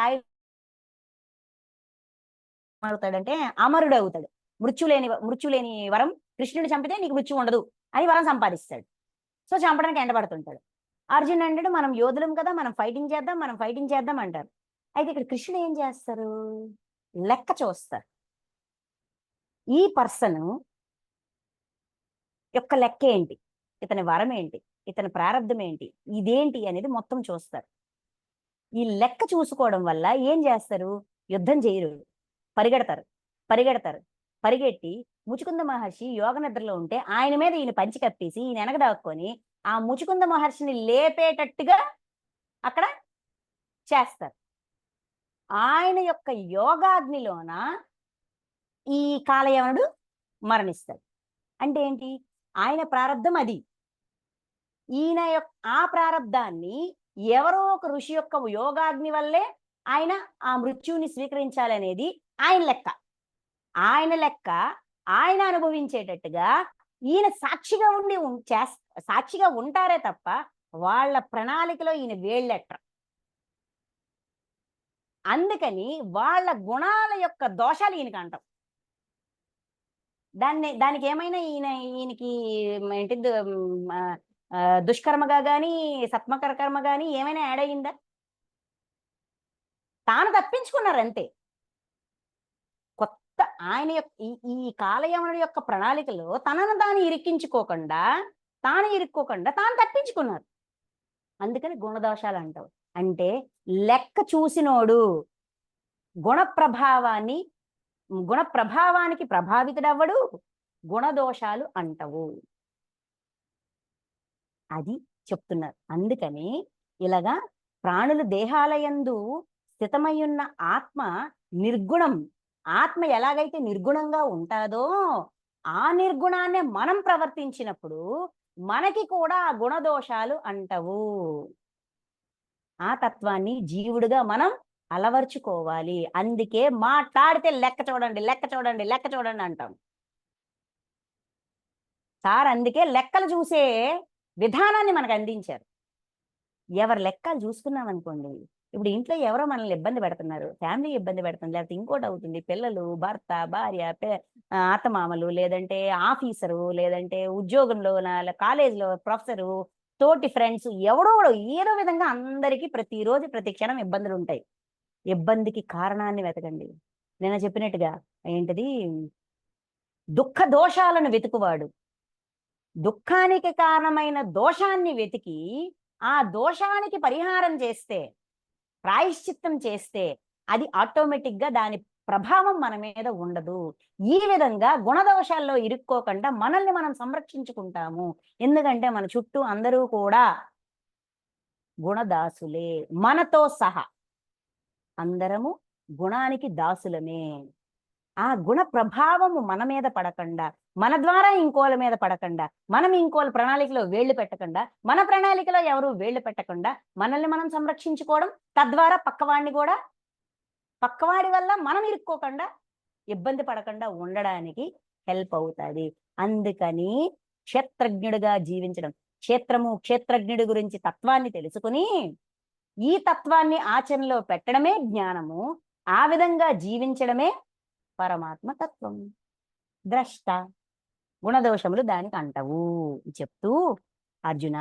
అవుతాడంటే అమరుడు అవుతాడు. మృత్యు లేని వరం. కృష్ణుడు చంపితే నీకు మృత్యు ఉండదు అని వరం సంపాదిస్తాడు. సో చంపడానికి ఎండబడుతుంటాడు. అర్జున్ అంటాడు, మనం యోధులం కదా, మనం ఫైటింగ్ చేద్దాం అంటారు. అయితే ఇక్కడ కృష్ణుడు ఏం చేస్తారు? లెక్క చూస్తారు. ఈ పర్సన్ యొక్క లెక్క ఏంటి, ఇతని వరం ఏంటి, ఇతని ప్రారంధం ఏంటి, ఇదేంటి అనేది మొత్తం చూస్తారు. ఈ లెక్క చూసుకోవడం వల్ల ఏం చేస్తారు? యుద్ధం చేయరు, పరిగెట్టి ముచుకుంద మహర్షి యోగ నిద్రలో ఉంటే ఆయన మీద ఈయన పంచి కప్పేసి ఈయన వెనక దాక్కొని ఆ ముచుకుంద మహర్షిని లేపేటట్టుగా అక్కడ చేస్తారు. ఆయన యొక్క యోగాగ్నిలోన ఈ కాలయవనుడు మరణిస్తాడు. అంటే ఏంటి? ఆయన ప్రారంధం అది. ఈయన ఆ ప్రారంధాన్ని ఎవరో ఒక ఋషి యొక్క యోగాగ్ని వల్లే ఆయన ఆ మృత్యుని స్వీకరించాలనేది ఆయన లెక్క. ఆయన అనుభవించేటట్టుగా ఈయన సాక్షిగా ఉంటారే తప్ప వాళ్ళ ప్రణాళికలో ఈయన వేళ్ళెట్ట. అందుకని వాళ్ళ గుణాల యొక్క దోషాలు ఈయనకి అంటాం. దానికి ఏమైనా ఈయనకి ఏంటిది దుష్కర్మగా గాని సత్మకర కర్మ గాని ఏమైనా యాడ్ అయ్యిందా? తాను తప్పించుకున్నారు అంతే. కొత్త ఆయన యొక్క ఈ కాలయవనుడి యొక్క ప్రణాళికలో తనను తాను ఇరుక్కోకుండా తాను తప్పించుకున్నారు. అందుకని గుణదోషాలు అంటావు. అంటే లెక్క చూసినోడు గుణ ప్రభావానికి ప్రభావితుడవ్వడు, గుణదోషాలు అంటవు. అది చెప్తున్నారు. అందుకని ఇలాగా ప్రాణులు దేహాలయందు స్థితమయ్యున్న ఆత్మ నిర్గుణం. ఆత్మ ఎలాగైతే నిర్గుణంగా ఉంటాదో ఆ నిర్గుణాన్ని మనం ప్రవర్తించినప్పుడు మనకి కూడా ఆ గుణదోషాలు అంటవు. ఆ తత్వాన్ని జీవుడిగా మనం అలవర్చుకోవాలి. అందుకే మాట్లాడితే లెక్క చూడండి అంటాం సార్. అందుకే లెక్కలు చూసే విధానాన్ని మనకు అందించారు. ఎవరి లెక్కలు చూసుకున్నాం అనుకోండి, ఇప్పుడు ఇంట్లో ఎవరో మనల్ని ఇబ్బంది పెడుతున్నారు, ఫ్యామిలీ ఇబ్బంది పెడుతుంది, లేకపోతే ఇంకోటి అవుతుంది, పిల్లలు, భర్త, భార్య, అత్తమామలు, లేదంటే ఆఫీసరు, లేదంటే ఉద్యోగంలో, కాలేజీలో ప్రొఫెసరు, తోటి ఫ్రెండ్స్, ఎవడో ఏదో విధంగా అందరికీ ప్రతిరోజు ప్రతి క్షణం ఇబ్బందులు ఉంటాయి. ఇబ్బందికి కారణాన్ని వెతకండి. నేను చెప్పినట్టుగా ఏంటిది, దుఃఖ దోషాలను వెతుకువాడు దుఃఖానికి కారణమైన దోషాన్ని వెతికి ఆ దోషానికి పరిహారం చేస్తే, ప్రాయశ్చిత్తం చేస్తే అది ఆటోమేటిక్గా దాని ప్రభావం మన మీద ఉండదు. ఈ విధంగా గుణదోషాల్లో ఇరుక్కోకుండా మనల్ని మనం సంరక్షించుకుంటాము. ఎందుకంటే మన చుట్టూ అందరూ కూడా గుణదాసులే, మనతో సహా అందరము గుణానికి దాసులమే. ఆ గుణ ప్రభావము మన మీద పడకుండా, మన ద్వారా ఇంకోల మీద పడకుండా, మనం ఇంకోల ప్రణాళికలో వేళ్లు పెట్టకుండా, మన ప్రణాళికలో ఎవరు వేళ్లు పెట్టకుండా మనల్ని మనం సంరక్షించుకోవడం, తద్వారా పక్కవాడి వల్ల మనం ఇరుక్కోకుండా ఇబ్బంది పడకుండా ఉండడానికి హెల్ప్ అవుతుంది. అందుకని క్షేత్రజ్ఞుడిగా జీవించడం, క్షేత్రజ్ఞుడి గురించి తత్వాన్ని తెలుసుకుని ఈ తత్వాన్ని ఆచరణలో పెట్టడమే జ్ఞానము. ఆ విధంగా జీవించడమే పరమాత్మ తత్వం. ద్రష్ట, గుణదోషములు దానికి అంటవు చెప్తూ అర్జున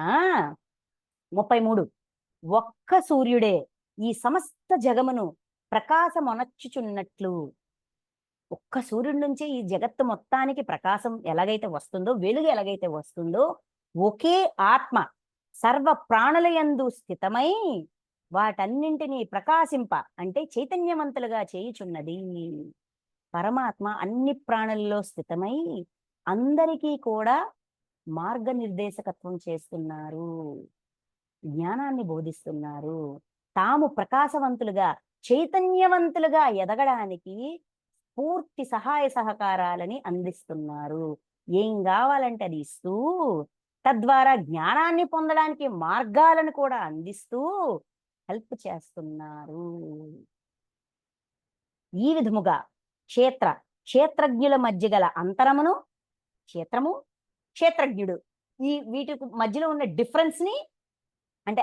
33 ఒక్క సూర్యుడే ఈ సమస్త జగమును ప్రకాశమొనర్చుచున్నట్లు, ఒక్క సూర్యుడి నుంచి ఈ జగత్తు మొత్తానికి ప్రకాశం ఎలాగైతే వస్తుందో, వెలుగు ఎలాగైతే వస్తుందో, ఒకే ఆత్మ సర్వ ప్రాణులయందు స్థితమై వాటన్నింటినీ ప్రకాశింప అంటే చైతన్యవంతులుగా చేయుచున్నది. పరమాత్మ అన్ని ప్రాణుల్లో స్థితమై అందరికీ కూడా మార్గనిర్దేశకత్వం చేస్తున్నారు, జ్ఞానాన్ని బోధిస్తున్నారు. తాము ప్రకాశవంతులుగా చైతన్యవంతులుగా ఎదగడానికి పూర్తి సహాయ సహకారాలని అందిస్తున్నారు. ఏం కావాలంటే అది ఇస్తూ, తద్వారా జ్ఞానాన్ని పొందడానికి మార్గాలను కూడా అందిస్తూ హెల్ప్ చేస్తున్నారు. ఈ విధముగా క్షేత్రజ్ఞుల మధ్య గల అంతరమును, క్షేత్రము క్షేత్రజ్ఞుడు, ఈ వీటి మధ్యలో ఉన్న డిఫరెన్స్ ని అంటే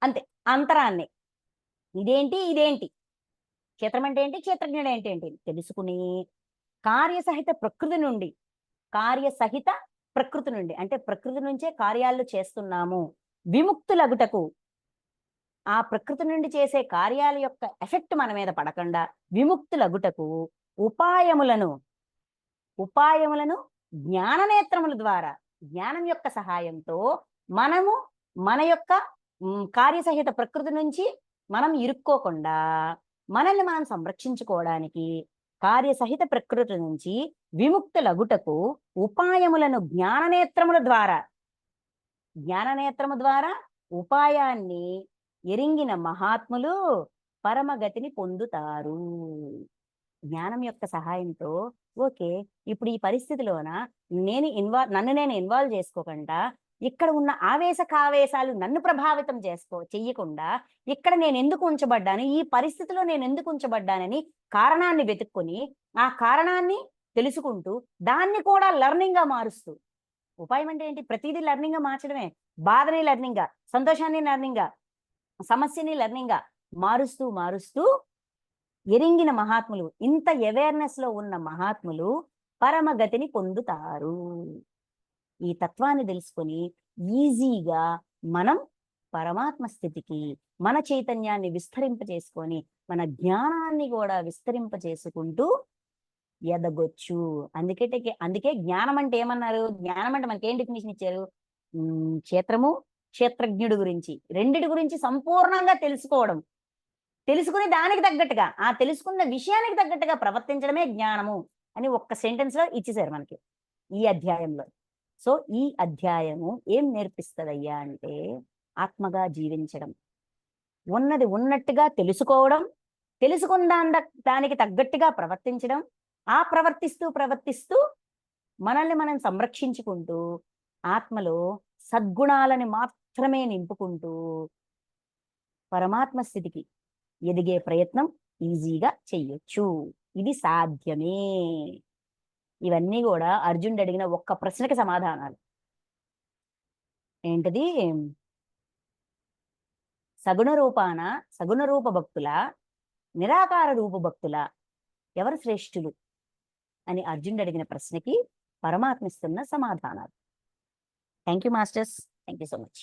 అంతే అంతరాన్ని, ఇదేంటి క్షేత్రం అంటే ఏంటి, క్షేత్రజ్ఞుడు ఏంటి తెలుసుకుని కార్యసహిత ప్రకృతి నుండి అంటే ప్రకృతి నుంచే కార్యాలు చేస్తున్నాము, విముక్తులగుటకు ఆ ప్రకృతి నుండి చేసే కార్యాల యొక్క ఎఫెక్ట్ మన మీద పడకుండా విముక్తులగుటకు ఉపాయములను జ్ఞాననేత్రముల ద్వారా, జ్ఞానం యొక్క సహాయంతో మనము మన యొక్క కార్యసహిత ప్రకృతి నుంచి మనం ఇరుక్కోకుండా మనల్ని మనం సంరక్షించుకోవడానికి కార్యసహిత ప్రకృతి నుంచి విముక్తులగుటకు ఉపాయములను జ్ఞాననేత్రము ద్వారా ఉపాయాన్ని ఎరింగిన మహాత్ములు పరమగతిని పొందుతారు. జ్ఞానం యొక్క సహాయంతో ఓకే, ఇప్పుడు ఈ పరిస్థితిలోన నన్ను నేను ఇన్వాల్వ్ చేసుకోకుండా, ఇక్కడ ఉన్న ఆవేశాలు నన్ను ప్రభావితం చెయ్యకుండా, ఇక్కడ నేను ఎందుకు ఉంచబడ్డాను, ఈ పరిస్థితిలో నేను ఎందుకు ఉంచబడ్డానని కారణాన్ని వెతుక్కొని ఆ కారణాన్ని తెలుసుకుంటూ దాన్ని కూడా లెర్నింగ్ గా మారుస్తూ, ఉపాయం అంటే ఏంటి, ప్రతిదీ లెర్నింగ్ గా మార్చడమే. బాధని లెర్నింగ్ గా, సంతోషాన్ని లెర్నింగ్ గా, సమస్యని లెర్నింగ్ గా మారుస్తూ ఎరింగిన మహాత్ములు, ఇంత అవేర్నెస్ లో ఉన్న మహాత్ములు పరమగతిని పొందుతారు. ఈ తత్వాన్ని తెలుసుకొని ఈజీగా మనం పరమాత్మ స్థితికి మన చైతన్యాన్ని విస్తరింపచేసుకొని మన జ్ఞానాన్ని కూడా విస్తరింపచేసుకుంటూ ఎదగొచ్చు. అందుకే జ్ఞానం అంటే ఏమన్నారు, జ్ఞానం అంటే మనకి ఏం డెఫినేషన్ ఇచ్చారు, క్షేత్రజ్ఞుడు గురించి, రెండిటి గురించి సంపూర్ణంగా తెలుసుకుని దానికి తగ్గట్టుగా, ఆ తెలుసుకున్న విషయానికి తగ్గట్టుగా ప్రవర్తించడమే జ్ఞానము అని ఒక్క సెంటెన్స్ లో ఇచ్చేసారు మనకి ఈ అధ్యాయంలో. సో ఈ అధ్యాయము ఏం నేర్పిస్తుందయ్యా అంటే, ఆత్మగా జీవించడం, ఉన్నది ఉన్నట్టుగా తెలుసుకోవడం, తెలుసుకున్న దానికి తగ్గట్టుగా ప్రవర్తించడం, ఆ ప్రవర్తిస్తూ మనల్ని మనం సంరక్షించుకుంటూ ఆత్మలో సద్గుణాలని మాత్రమే నింపుకుంటూ పరమాత్మ స్థితికి ఎదిగే ప్రయత్నం ఈజీగా చెయ్యొచ్చు. ఇది సాధ్యమే. ఇవన్నీ కూడా అర్జునుడు అడిగిన ఒక్క ప్రశ్నకి సమాధానాలు. ఏంటది, సగుణ రూప భక్తుల, నిరాకార రూప భక్తుల ఎవరు శ్రేష్ఠులు అని అర్జునుడు అడిగిన ప్రశ్నకి పరమాత్మ ఇస్తున్న సమాధానాలు. Thank you masters, thank you so much.